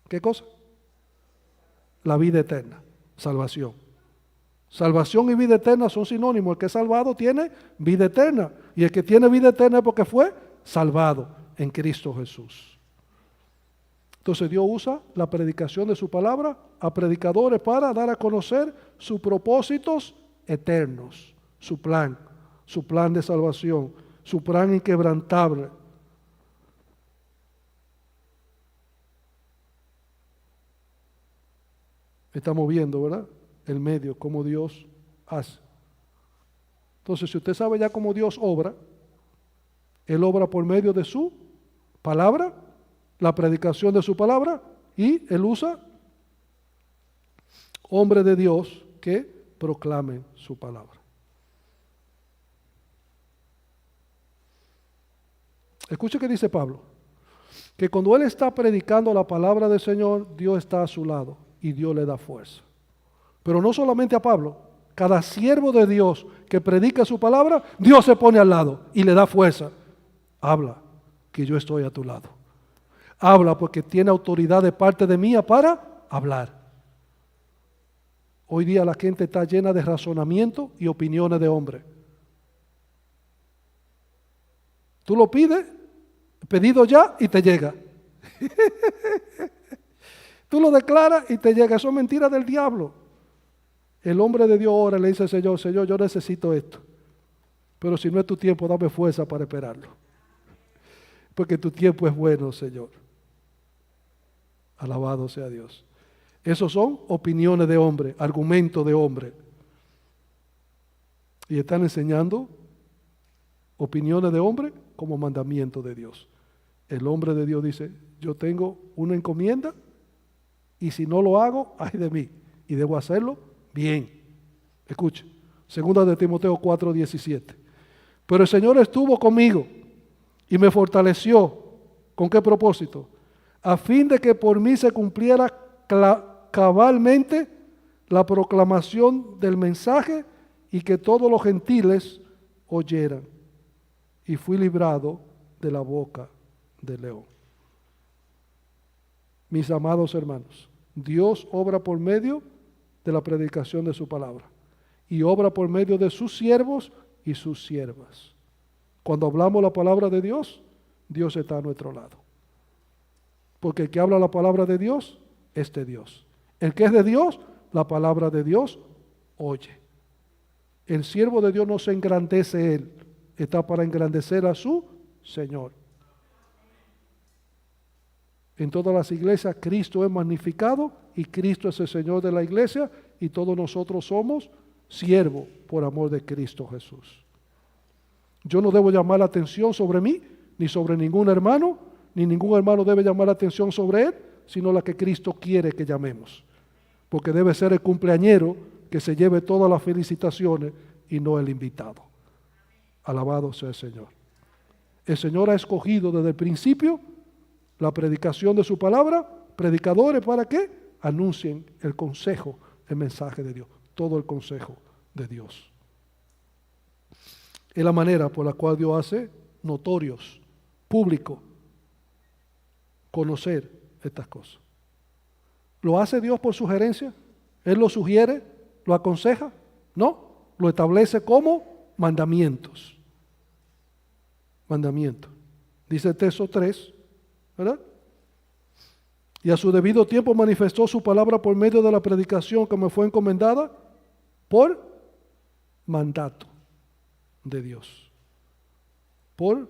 ¿qué cosa? La vida eterna, salvación. Salvación y vida eterna son sinónimos. El que es salvado tiene vida eterna. Y el que tiene vida eterna es porque fue salvado en Cristo Jesús. Entonces Dios usa la predicación de su palabra a predicadores para dar a conocer sus propósitos eternos, su plan de salvación, su plan inquebrantable. Estamos viendo, ¿verdad? El medio, cómo Dios hace. Entonces, si usted sabe ya cómo Dios obra, Él obra por medio de su palabra, la predicación de su palabra, y Él usa hombres de Dios que proclamen su palabra. Escuche que dice Pablo, que cuando Él está predicando la palabra del Señor, Dios está a su lado y Dios le da fuerza. Pero no solamente a Pablo, cada siervo de Dios que predica su palabra, Dios se pone al lado y le da fuerza. Habla, que yo estoy a tu lado. Habla porque tiene autoridad de parte de mía para hablar. Hoy día la gente está llena de razonamiento y opiniones de hombre. Tú lo pides, pedido ya y te llega. Tú lo declaras y te llega. Eso es mentira del diablo. El hombre de Dios ora y le dice, Señor, yo necesito esto. Pero si no es tu tiempo, dame fuerza para esperarlo. Porque tu tiempo es bueno, Señor. Alabado sea Dios. Esos son opiniones de hombre, argumentos de hombre. Y están enseñando opiniones de hombre como mandamiento de Dios. El hombre de Dios dice, yo tengo una encomienda y si no lo hago, ay de mí. Y debo hacerlo bien. Escuche, 2 de Timoteo 4:17. Pero el Señor estuvo conmigo y me fortaleció. ¿Con qué propósito? A fin de que por mí se cumpliera cabalmente la proclamación del mensaje y que todos los gentiles oyeran. Y fui librado de la boca del león. Mis amados hermanos, Dios obra por medio de la predicación de su palabra y obra por medio de sus siervos y sus siervas. Cuando hablamos la palabra de Dios, Dios está a nuestro lado. Porque el que habla la palabra de Dios es de Dios. El que es de Dios, la palabra de Dios oye. El siervo de Dios no se engrandece él, está para engrandecer a su Señor. En todas las iglesias Cristo es magnificado y Cristo es el Señor de la iglesia y todos nosotros somos siervos por amor de Cristo Jesús. Yo no debo llamar la atención sobre mí, ni sobre ningún hermano, ni ningún hermano debe llamar la atención sobre él, sino la que Cristo quiere que llamemos. Porque debe ser el cumpleañero que se lleve todas las felicitaciones y no el invitado. Alabado sea el Señor. El Señor ha escogido desde el principio la predicación de su palabra, predicadores para que anuncien el consejo, el mensaje de Dios, todo el consejo de Dios. Es la manera por la cual Dios hace notorios, público, conocer estas cosas. ¿Lo hace Dios por sugerencia? ¿Él lo sugiere? ¿Lo aconseja? No, lo establece como mandamientos. Mandamientos. Dice el texto 3, ¿verdad? Y a su debido tiempo manifestó su palabra por medio de la predicación que me fue encomendada por mandato de Dios. Por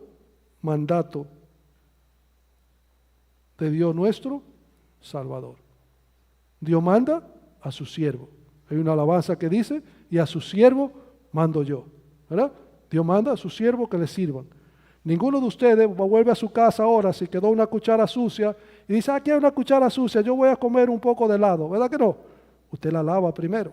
mandato de Dios nuestro Salvador. Dios manda a su siervo. Hay una alabanza que dice, y a su siervo mando yo. ¿Verdad? Dios manda a su siervo que le sirvan. Ninguno de ustedes vuelve a su casa ahora si quedó una cuchara sucia y dice, aquí hay una cuchara sucia, yo voy a comer un poco de helado. ¿Verdad que no? Usted la lava primero.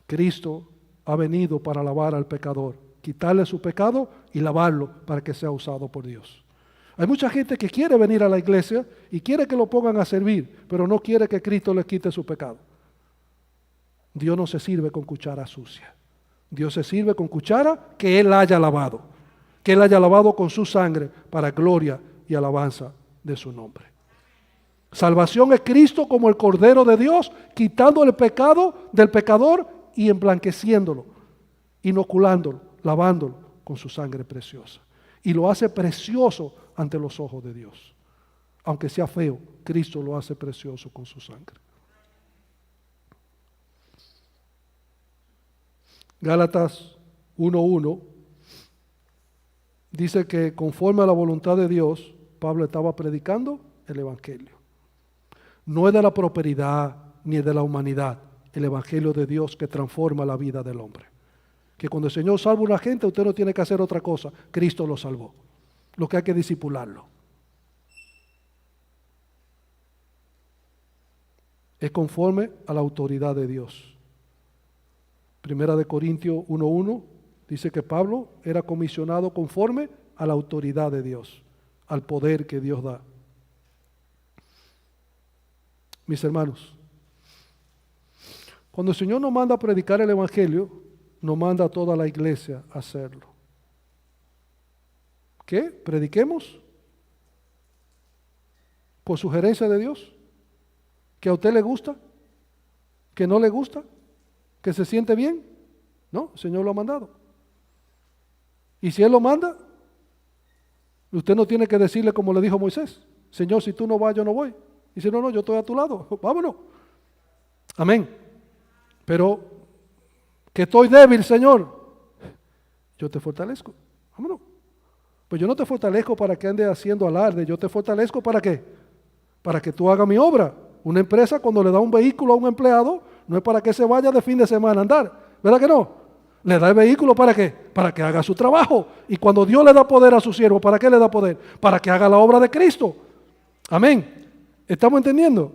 Cristo ha venido para lavar al pecador, quitarle su pecado y lavarlo para que sea usado por Dios. Hay mucha gente que quiere venir a la iglesia y quiere que lo pongan a servir, pero no quiere que Cristo le quite su pecado. Dios no se sirve con cuchara sucia. Dios se sirve con cuchara que Él haya lavado. Que Él haya lavado con su sangre para gloria y alabanza de su nombre. Salvación es Cristo como el Cordero de Dios, quitando el pecado del pecador y emblanqueciéndolo, inoculándolo, lavándolo con su sangre preciosa. Y lo hace precioso ante los ojos de Dios. Aunque sea feo, Cristo lo hace precioso con su sangre. Gálatas 1:1 dice que conforme a la voluntad de Dios, Pablo estaba predicando el Evangelio. No es de la prosperidad ni de la humanidad, el Evangelio de Dios que transforma la vida del hombre. Que cuando el Señor salva a una gente, usted no tiene que hacer otra cosa. Cristo lo salvó. Lo que hay que discipularlo. Es conforme a la autoridad de Dios. Primera de Corintios 1:1 dice que Pablo era comisionado conforme a la autoridad de Dios, al poder que Dios da. Mis hermanos, cuando el Señor nos manda a predicar el Evangelio, nos manda a toda la iglesia a hacerlo. ¿Qué? ¿Prediquemos? ¿Por sugerencia de Dios? ¿Que a usted le gusta? ¿Que no le gusta? ¿Que se siente bien? No, el Señor lo ha mandado. Y si Él lo manda, usted no tiene que decirle como le dijo Moisés, Señor, si tú no vas, yo no voy. Y dice, no, yo estoy a tu lado, vámonos. Amén. Pero que estoy débil, Señor, yo te fortalezco. Vámonos. Pues yo no te fortalezco para que andes haciendo alarde, yo te fortalezco ¿para qué? Para que tú hagas mi obra. Una empresa cuando le da un vehículo a un empleado, no es para que se vaya de fin de semana a andar, ¿verdad que no? Le da el vehículo ¿para qué? Para que haga su trabajo. Y cuando Dios le da poder a su siervo, ¿para qué le da poder? Para que haga la obra de Cristo. Amén. ¿Estamos entendiendo?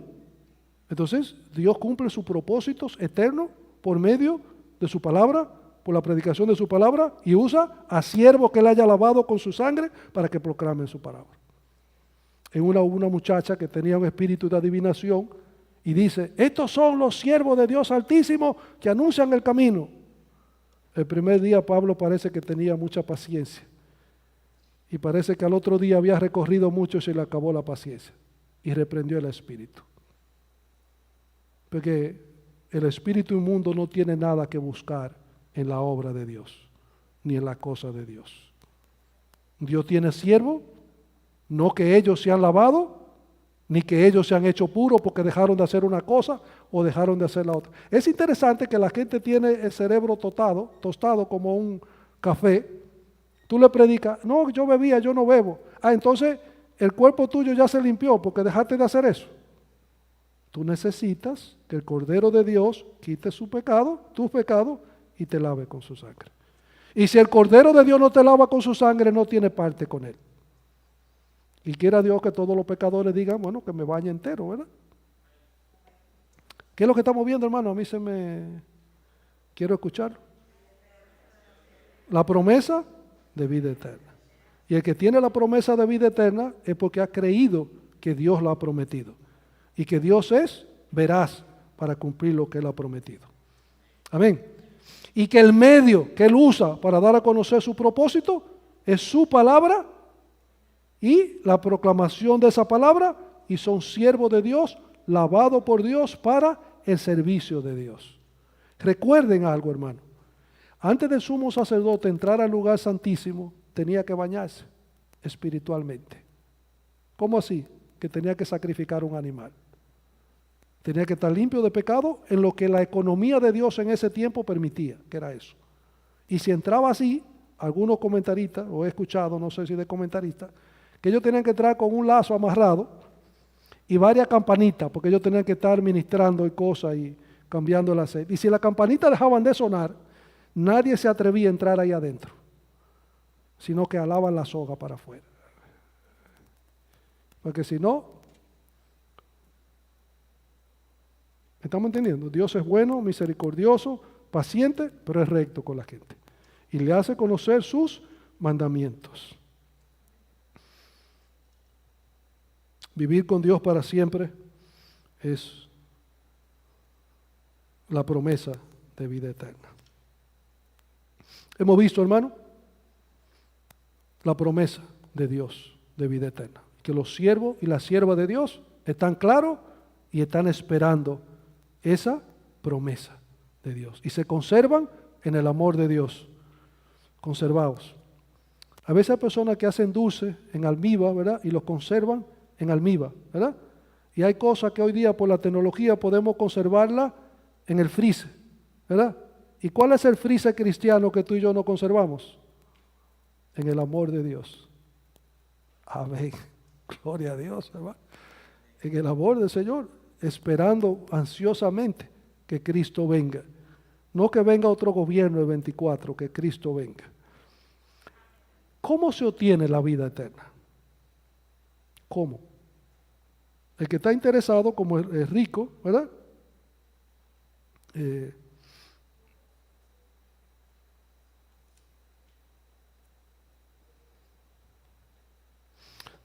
Entonces, Dios cumple sus propósitos eternos por medio de su palabra, por la predicación de su palabra, y usa a siervos que Él haya lavado con su sangre para que proclamen su palabra. En una muchacha que tenía un espíritu de adivinación y dice, estos son los siervos de Dios Altísimo que anuncian el camino. El primer día Pablo parece que tenía mucha paciencia y parece que al otro día había recorrido mucho y se le acabó la paciencia y reprendió el espíritu. Porque el espíritu inmundo no tiene nada que buscar en la obra de Dios ni en la cosa de Dios. Dios tiene siervo, no que ellos se han lavado, ni que ellos se han hecho puros porque dejaron de hacer una cosa o dejaron de hacer la otra. Es interesante que la gente tiene el cerebro tostado como un café. Tú le predicas, no, yo bebía, yo no bebo. Entonces el cuerpo tuyo ya se limpió porque dejaste de hacer eso. Tú necesitas que el Cordero de Dios quite su pecado, tu pecado, y te lave con su sangre. Y si el Cordero de Dios no te lava con su sangre, no tiene parte con él. Y quiera Dios que todos los pecadores digan, bueno, que me bañe entero, ¿verdad? ¿Qué es lo que estamos viendo, hermano? A mí quiero escucharlo. La promesa de vida eterna. Y el que tiene la promesa de vida eterna es porque ha creído que Dios la ha prometido. Y que Dios es veraz para cumplir lo que Él ha prometido. Amén. Y que el medio que Él usa para dar a conocer su propósito es su palabra y la proclamación de esa palabra, y son siervos de Dios, lavados por Dios para el servicio de Dios. Recuerden algo, hermano. Antes del sumo sacerdote entrar al lugar santísimo, tenía que bañarse espiritualmente. ¿Cómo así? Que tenía que sacrificar un animal. Tenía que estar limpio de pecado en lo que la economía de Dios en ese tiempo permitía, que era eso. Y si entraba así, algunos comentaristas, o he escuchado, no sé si de comentaristas, que ellos tenían que entrar con un lazo amarrado y varias campanitas, porque ellos tenían que estar ministrando y cosas y cambiando el aceite. Y si las campanitas dejaban de sonar, nadie se atrevía a entrar ahí adentro, sino que alaban la soga para afuera. Porque si no, ¿estamos entendiendo? Dios es bueno, misericordioso, paciente, pero es recto con la gente. Y le hace conocer sus mandamientos. Vivir con Dios para siempre es la promesa de vida eterna. Hemos visto, hermano, la promesa de Dios de vida eterna. Que los siervos y las siervas de Dios están claros y están esperando esa promesa de Dios. Y se conservan en el amor de Dios. Conservados. A veces hay personas que hacen dulce en almíbar, ¿verdad? Y los conservan en almíbar, ¿verdad? Y hay cosas que hoy día por la tecnología podemos conservarla en el freezer, ¿verdad? ¿Y cuál es el freezer cristiano que tú y yo no conservamos? En el amor de Dios. Amén. Gloria a Dios, hermano. En el amor del Señor, esperando ansiosamente que Cristo venga. No que venga otro gobierno de 24, que Cristo venga. ¿Cómo se obtiene la vida eterna? ¿Cómo? El que está interesado, como es rico, ¿verdad?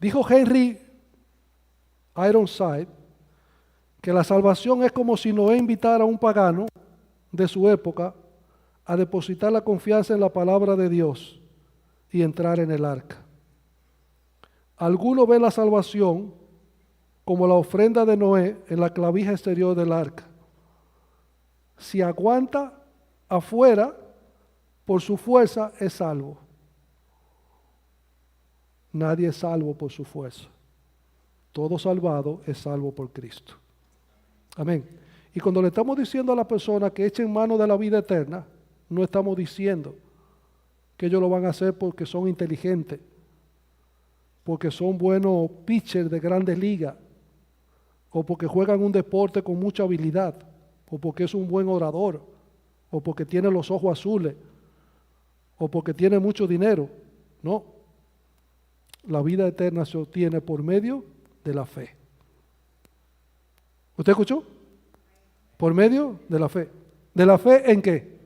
Dijo Henry Ironside que la salvación es como si Noé invitara a un pagano de su época a depositar la confianza en la palabra de Dios y entrar en el arca. Algunos ven la salvación como la ofrenda de Noé en la clavija exterior del arca. Si aguanta afuera, por su fuerza es salvo. Nadie es salvo por su fuerza. Todo salvado es salvo por Cristo. Amén. Y cuando le estamos diciendo a la persona que echen mano de la vida eterna, no estamos diciendo que ellos lo van a hacer porque son inteligentes, porque son buenos pitchers de grandes ligas, o porque juegan un deporte con mucha habilidad, o porque es un buen orador, o porque tiene los ojos azules, o porque tiene mucho dinero. No. La vida eterna se obtiene por medio de la fe. ¿Usted escuchó? Por medio de la fe. ¿De la fe en qué?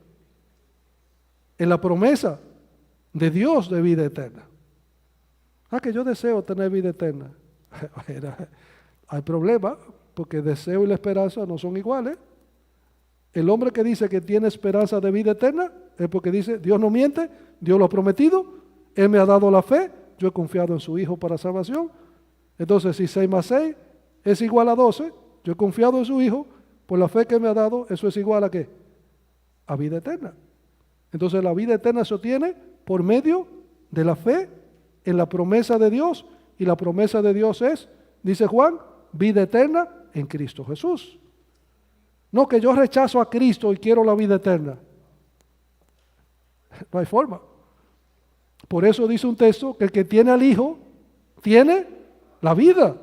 En la promesa de Dios de vida eterna. Que yo deseo tener vida eterna. Hay problema, porque el deseo y la esperanza no son iguales. El hombre que dice que tiene esperanza de vida eterna es porque dice, Dios no miente, Dios lo ha prometido, Él me ha dado la fe, yo he confiado en su Hijo para salvación. Entonces, si 6 más 6 es igual a 12, yo he confiado en su Hijo, por la fe que me ha dado, eso es igual a ¿qué? A vida eterna. Entonces, la vida eterna se obtiene por medio de la fe en la promesa de Dios, y la promesa de Dios es, dice Juan, vida eterna en Cristo Jesús. No que yo rechazo a Cristo y quiero la vida eterna. No hay forma. Por eso dice un texto que el que tiene al Hijo tiene la vida.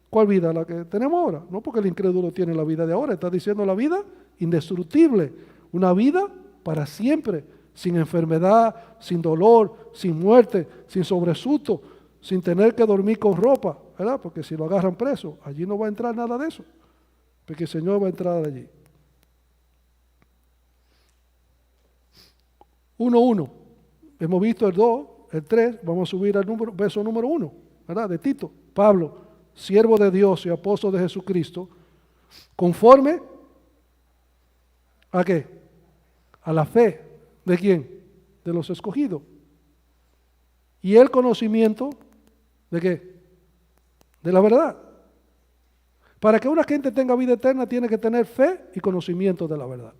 ¿Cuál vida? La que tenemos ahora. No porque el incrédulo tiene la vida de ahora. Está diciendo la vida indestructible. Una vida para siempre. Sin enfermedad, sin dolor, sin muerte, sin sobresusto, sin tener que dormir con ropa, ¿verdad? Porque si lo agarran preso, allí no va a entrar nada de eso. Porque el Señor va a entrar allí. 1:1. Hemos visto el 2, el 3. Vamos a subir al verso número 1, ¿verdad? De Tito. Pablo, siervo de Dios y apóstol de Jesucristo, conforme ¿a qué? A la fe. ¿De quién? De los escogidos. Y el conocimiento, ¿de qué? De la verdad. Para que una gente tenga vida eterna tiene que tener fe y conocimiento de la verdad.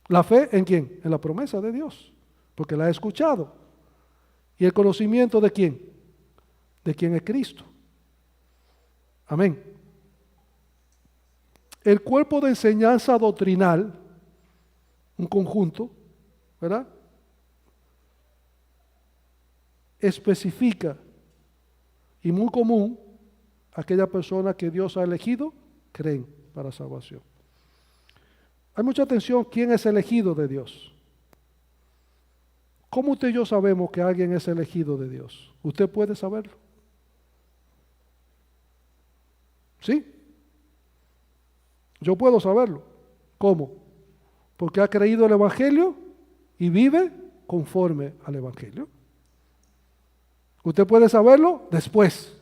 ¿La fe en quién? En la promesa de Dios, porque la ha escuchado. ¿Y el conocimiento de quién? De quién es Cristo. Amén. El cuerpo de enseñanza doctrinal, un conjunto, ¿verdad? Especifica, y muy común, aquella persona que Dios ha elegido, creen para salvación. Hay mucha atención, ¿quién es elegido de Dios? ¿Cómo usted y yo sabemos que alguien es elegido de Dios? ¿Usted puede saberlo? ¿Sí? Yo puedo saberlo. ¿Cómo? Porque ha creído el Evangelio y vive conforme al Evangelio. Usted puede saberlo después.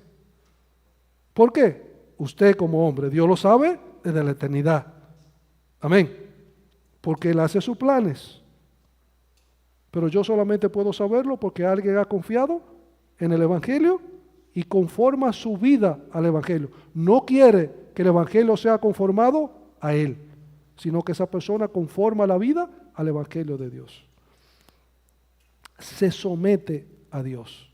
¿Por qué? Usted como hombre, Dios lo sabe desde la eternidad. Amén. Porque Él hace sus planes. Pero yo solamente puedo saberlo porque alguien ha confiado en el Evangelio y conforma su vida al Evangelio. No quiere que el Evangelio sea conformado a él, sino que esa persona conforma la vida al Evangelio de Dios. Se somete a Dios.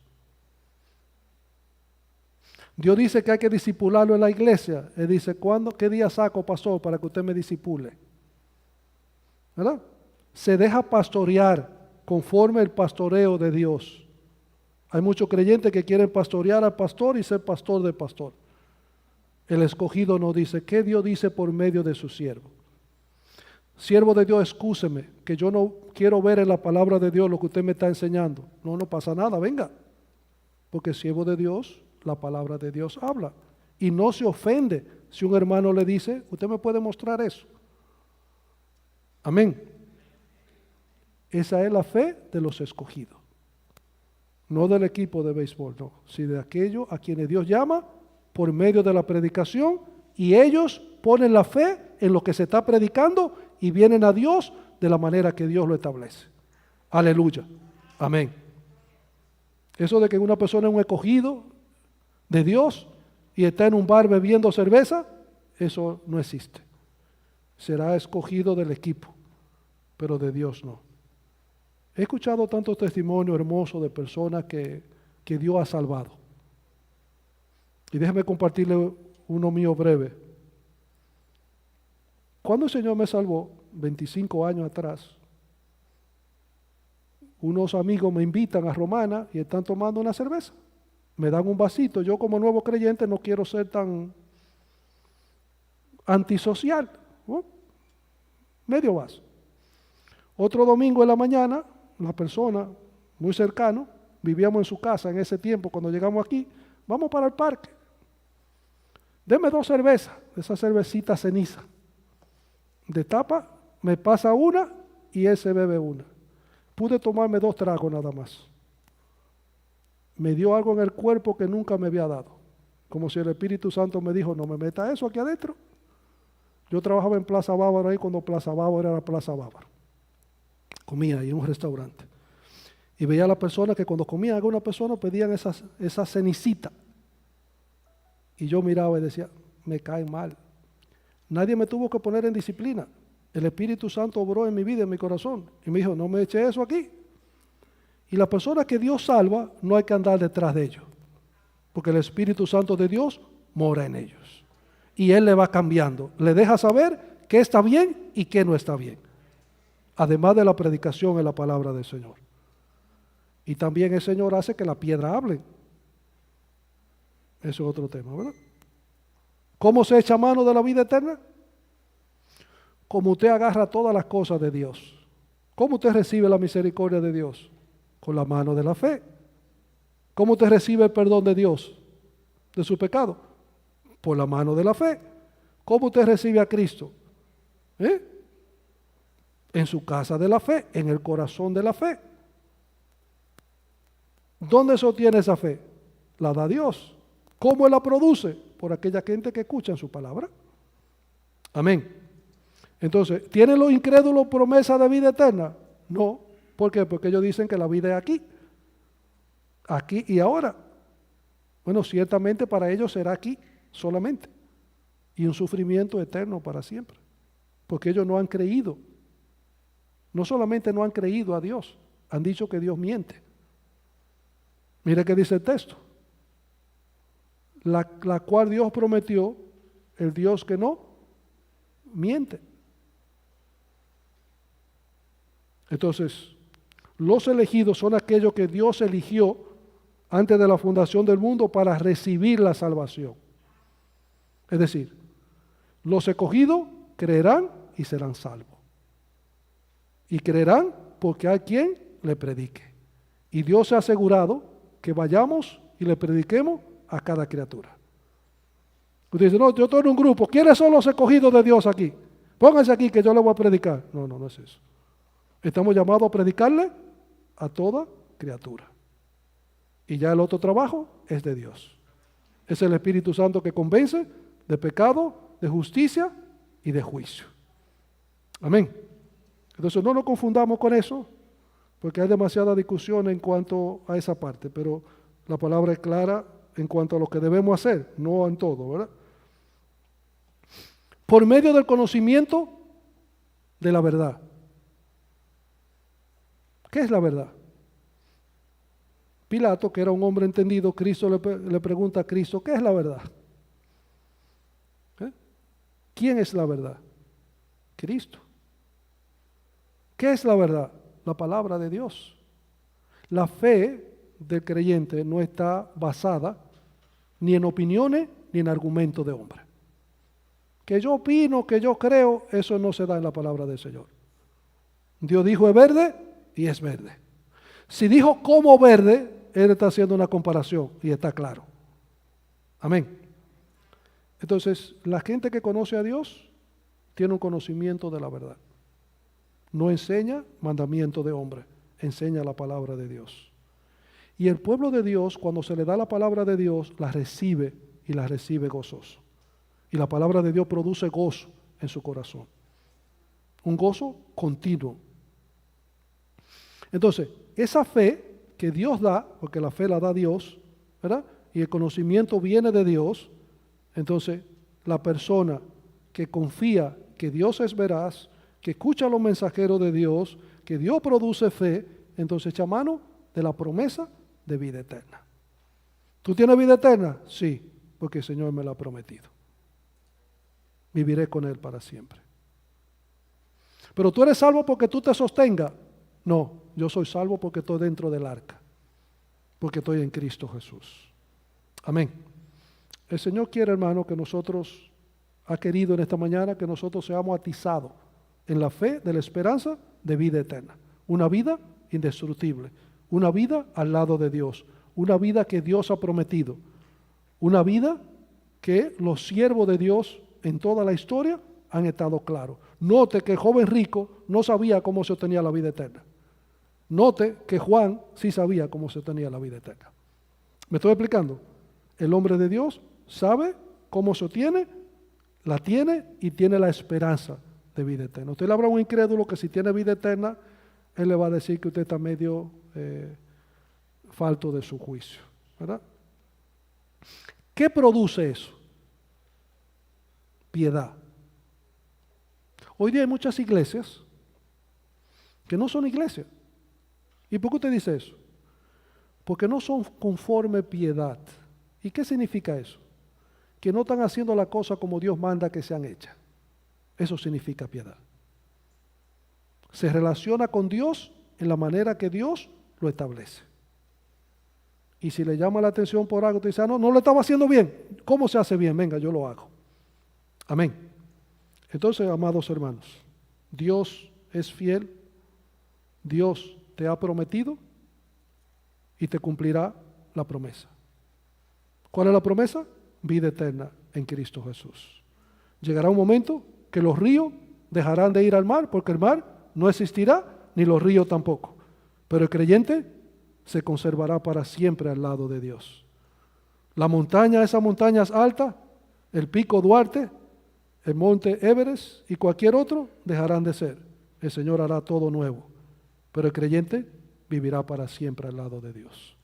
Dios dice que hay que discipularlo en la iglesia. Él dice, ¿qué día saco, pastor, para que usted me discipule? ¿Verdad? Se deja pastorear conforme el pastoreo de Dios. Hay muchos creyentes que quieren pastorear al pastor y ser pastor del pastor. El escogido no dice, ¿qué Dios dice por medio de su siervo? Siervo de Dios, excúseme, que yo no quiero ver en la palabra de Dios lo que usted me está enseñando. No pasa nada, venga. Porque siervo de Dios, la palabra de Dios habla. Y no se ofende si un hermano le dice, usted me puede mostrar eso. Amén. Esa es la fe de los escogidos. No del equipo de béisbol, no. Sino de aquellos a quienes Dios llama por medio de la predicación y ellos ponen la fe en lo que se está predicando y vienen a Dios de la manera que Dios lo establece. Aleluya. Amén. Eso de que una persona es un escogido de Dios y está en un bar bebiendo cerveza, eso no existe. Será escogido del equipo, pero de Dios no. He escuchado tantos testimonios hermosos de personas que Dios ha salvado. Y déjeme compartirle uno mío breve. Cuando el Señor me salvó, 25 años atrás, unos amigos me invitan a Romana y están tomando una cerveza. Me dan un vasito. Yo como nuevo creyente no quiero ser tan antisocial. Medio vaso. Otro domingo en la mañana, una persona muy cercana, vivíamos en su casa en ese tiempo cuando llegamos aquí, vamos para el parque. Deme 2 cervezas, esa cervecita ceniza. De tapa, me pasa una y él se bebe una. Pude tomarme 2 tragos nada más. Me dio algo en el cuerpo que nunca me había dado. Como si el Espíritu Santo me dijo, no me meta eso aquí adentro. Yo trabajaba en Plaza Bávaro ahí cuando Plaza Bávaro era la Plaza Bávaro. Comía ahí en un restaurante. Y veía a la persona que cuando comía alguna persona pedían esa cenicita. Y yo miraba y decía, me cae mal. Nadie me tuvo que poner en disciplina. El Espíritu Santo obró en mi vida, en mi corazón. Y me dijo, no me eche eso aquí. Y la persona que Dios salva, no hay que andar detrás de ellos. Porque el Espíritu Santo de Dios mora en ellos. Y Él le va cambiando, le deja saber qué está bien y qué no está bien. Además de la predicación en la palabra del Señor. Y también el Señor hace que la piedra hable. Eso es otro tema, ¿verdad? ¿Cómo se echa mano de la vida eterna? Como usted agarra todas las cosas de Dios. ¿Cómo usted recibe la misericordia de Dios? Con la mano de la fe. ¿Cómo usted recibe el perdón de Dios de su pecado? Por la mano de la fe. ¿Cómo usted recibe a Cristo? En su casa de la fe, en el corazón de la fe. ¿Dónde sostiene esa fe? La da Dios. ¿Cómo Él la produce? Por aquella gente que escucha su palabra. Amén. Entonces, ¿tienen los incrédulos promesa de vida eterna? No. ¿Por qué? Porque ellos dicen que la vida es aquí. Aquí y ahora. Bueno, ciertamente para ellos será aquí solamente. Y un sufrimiento eterno para siempre. Porque ellos no han creído. No solamente no han creído a Dios, han dicho que Dios miente. Mire qué dice el texto. La cual Dios prometió, el Dios que no miente. Entonces, los elegidos son aquellos que Dios eligió antes de la fundación del mundo para recibir la salvación. Es decir, los escogidos creerán y serán salvos. Y creerán porque hay quien le predique. Y Dios se ha asegurado que vayamos y le prediquemos a cada criatura. Usted dice, no, yo estoy en un grupo. ¿Quiénes son los escogidos de Dios aquí? Pónganse aquí que yo les voy a predicar. No, no es eso. Estamos llamados a predicarle a toda criatura. Y ya el otro trabajo es de Dios. Es el Espíritu Santo que convence de pecado, de justicia y de juicio. Amén. Entonces no nos confundamos con eso, porque hay demasiada discusión en cuanto a esa parte, pero la palabra es clara en cuanto a lo que debemos hacer, no en todo, ¿verdad? Por medio del conocimiento de la verdad. ¿Qué es la verdad? Pilato, que era un hombre entendido, Cristo le pregunta a Cristo, ¿qué es la verdad? ¿Quién es la verdad? Cristo. ¿Qué es la verdad? La palabra de Dios. La fe del creyente no está basada ni en opiniones ni en argumentos de hombre. Que yo opino, que yo creo, eso no se da en la palabra del Señor. Dios dijo es verde y es verde. Si dijo como verde, Él está haciendo una comparación y está claro. Amén. Entonces, la gente que conoce a Dios tiene un conocimiento de la verdad. No enseña mandamiento de hombre, enseña la palabra de Dios. Y el pueblo de Dios, cuando se le da la palabra de Dios, la recibe y la recibe gozoso. Y la palabra de Dios produce gozo en su corazón. Un gozo continuo. Entonces, esa fe que Dios da, porque la fe la da Dios, ¿verdad? Y el conocimiento viene de Dios, entonces la persona que confía que Dios es veraz, que escucha a los mensajeros de Dios, que Dios produce fe, entonces echa mano de la promesa de vida eterna. ¿Tú tienes vida eterna? Sí, porque el Señor me la ha prometido. Viviré con Él para siempre. Pero tú eres salvo porque tú te sostengas. No, yo soy salvo porque estoy dentro del arca, porque estoy en Cristo Jesús. Amén. El Señor quiere, hermano, que nosotros, ha querido en esta mañana que nosotros seamos atizados en la fe de la esperanza de vida eterna. Una vida indestructible, una vida al lado de Dios, una vida que Dios ha prometido, una vida que los siervos de Dios en toda la historia han estado claros. Note que el joven rico no sabía cómo se obtenía la vida eterna. Note que Juan sí sabía cómo se obtenía la vida eterna. ¿Me estoy explicando? El hombre de Dios sabe cómo se obtiene, la tiene y tiene la esperanza de vida eterna. Usted le habla a un incrédulo que si tiene vida eterna, él le va a decir que usted está medio falto de su juicio, ¿verdad? ¿Qué produce eso? Piedad. Hoy día hay muchas iglesias que no son iglesias. ¿Y por qué usted dice eso? Porque no son conforme piedad. ¿Y qué significa eso? que no están haciendo la cosa como Dios manda que sean hechas. Eso significa piedad. Se relaciona con Dios en la manera que Dios lo establece. Y si le llama la atención por algo, te dice, no lo estaba haciendo bien. ¿Cómo se hace bien? Venga, yo lo hago. Amén. Entonces, amados hermanos, Dios es fiel, Dios te ha prometido y te cumplirá la promesa. ¿Cuál es la promesa? Vida eterna en Cristo Jesús. Llegará un momento que los ríos dejarán de ir al mar, porque el mar no existirá, ni los ríos tampoco. Pero el creyente se conservará para siempre al lado de Dios. La montaña, esas montañas altas, el pico Duarte, el monte Everest y cualquier otro dejarán de ser. El Señor hará todo nuevo. Pero el creyente vivirá para siempre al lado de Dios.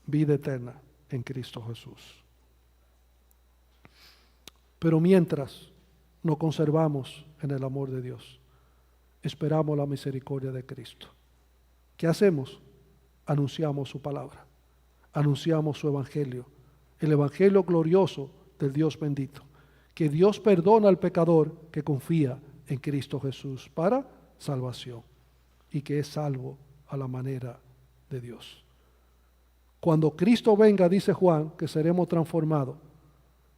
Vida eterna en Cristo Jesús. Pero mientras nos conservamos en el amor de Dios, esperamos la misericordia de Cristo. ¿Qué hacemos? Anunciamos su palabra, anunciamos su evangelio, el evangelio glorioso del Dios bendito, que Dios perdona al pecador que confía en Cristo Jesús para salvación y que es salvo a la manera de Dios. Cuando Cristo venga, dice Juan, que seremos transformados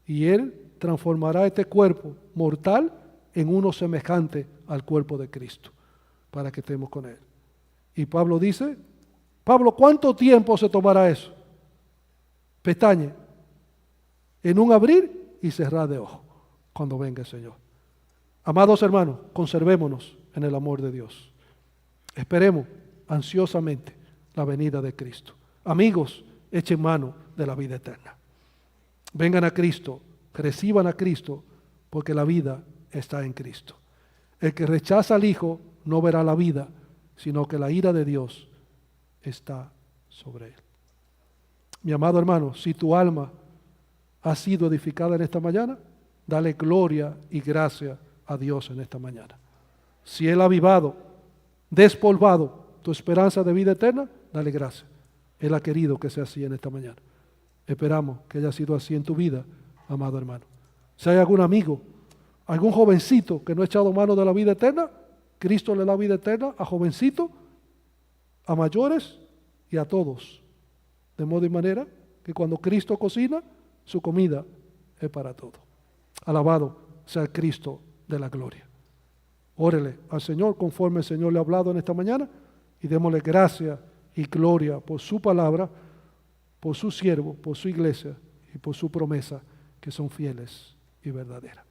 y Él transformará este cuerpo mortal en uno semejante al cuerpo de Cristo para que estemos con Él. Y Pablo dice, Pablo, ¿cuánto tiempo se tomará eso? Pestañe, en un abrir y cerrar de ojos, cuando venga el Señor. Amados hermanos, conservémonos en el amor de Dios. Esperemos ansiosamente la venida de Cristo. Amigos, echen mano de la vida eterna. Vengan a Cristo, reciban a Cristo, porque la vida está en Cristo. El que rechaza al Hijo no verá la vida, sino que la ira de Dios está sobre él. Mi amado hermano, si tu alma ha sido edificada en esta mañana, dale gloria y gracia a Dios en esta mañana. Si Él ha avivado, despolvado tu esperanza de vida eterna, dale gracias. Él ha querido que sea así en esta mañana. Esperamos que haya sido así en tu vida, amado hermano. Si hay algún amigo, algún jovencito que no ha echado mano de la vida eterna, Cristo le da vida eterna a jovencitos, a mayores y a todos. De modo y manera que cuando Cristo cocina, su comida es para todos. Alabado sea el Cristo de la gloria. Órele al Señor conforme el Señor le ha hablado en esta mañana y démosle gracia y gloria por su palabra, por su siervo, por su iglesia y por su promesa que son fieles y verdaderas.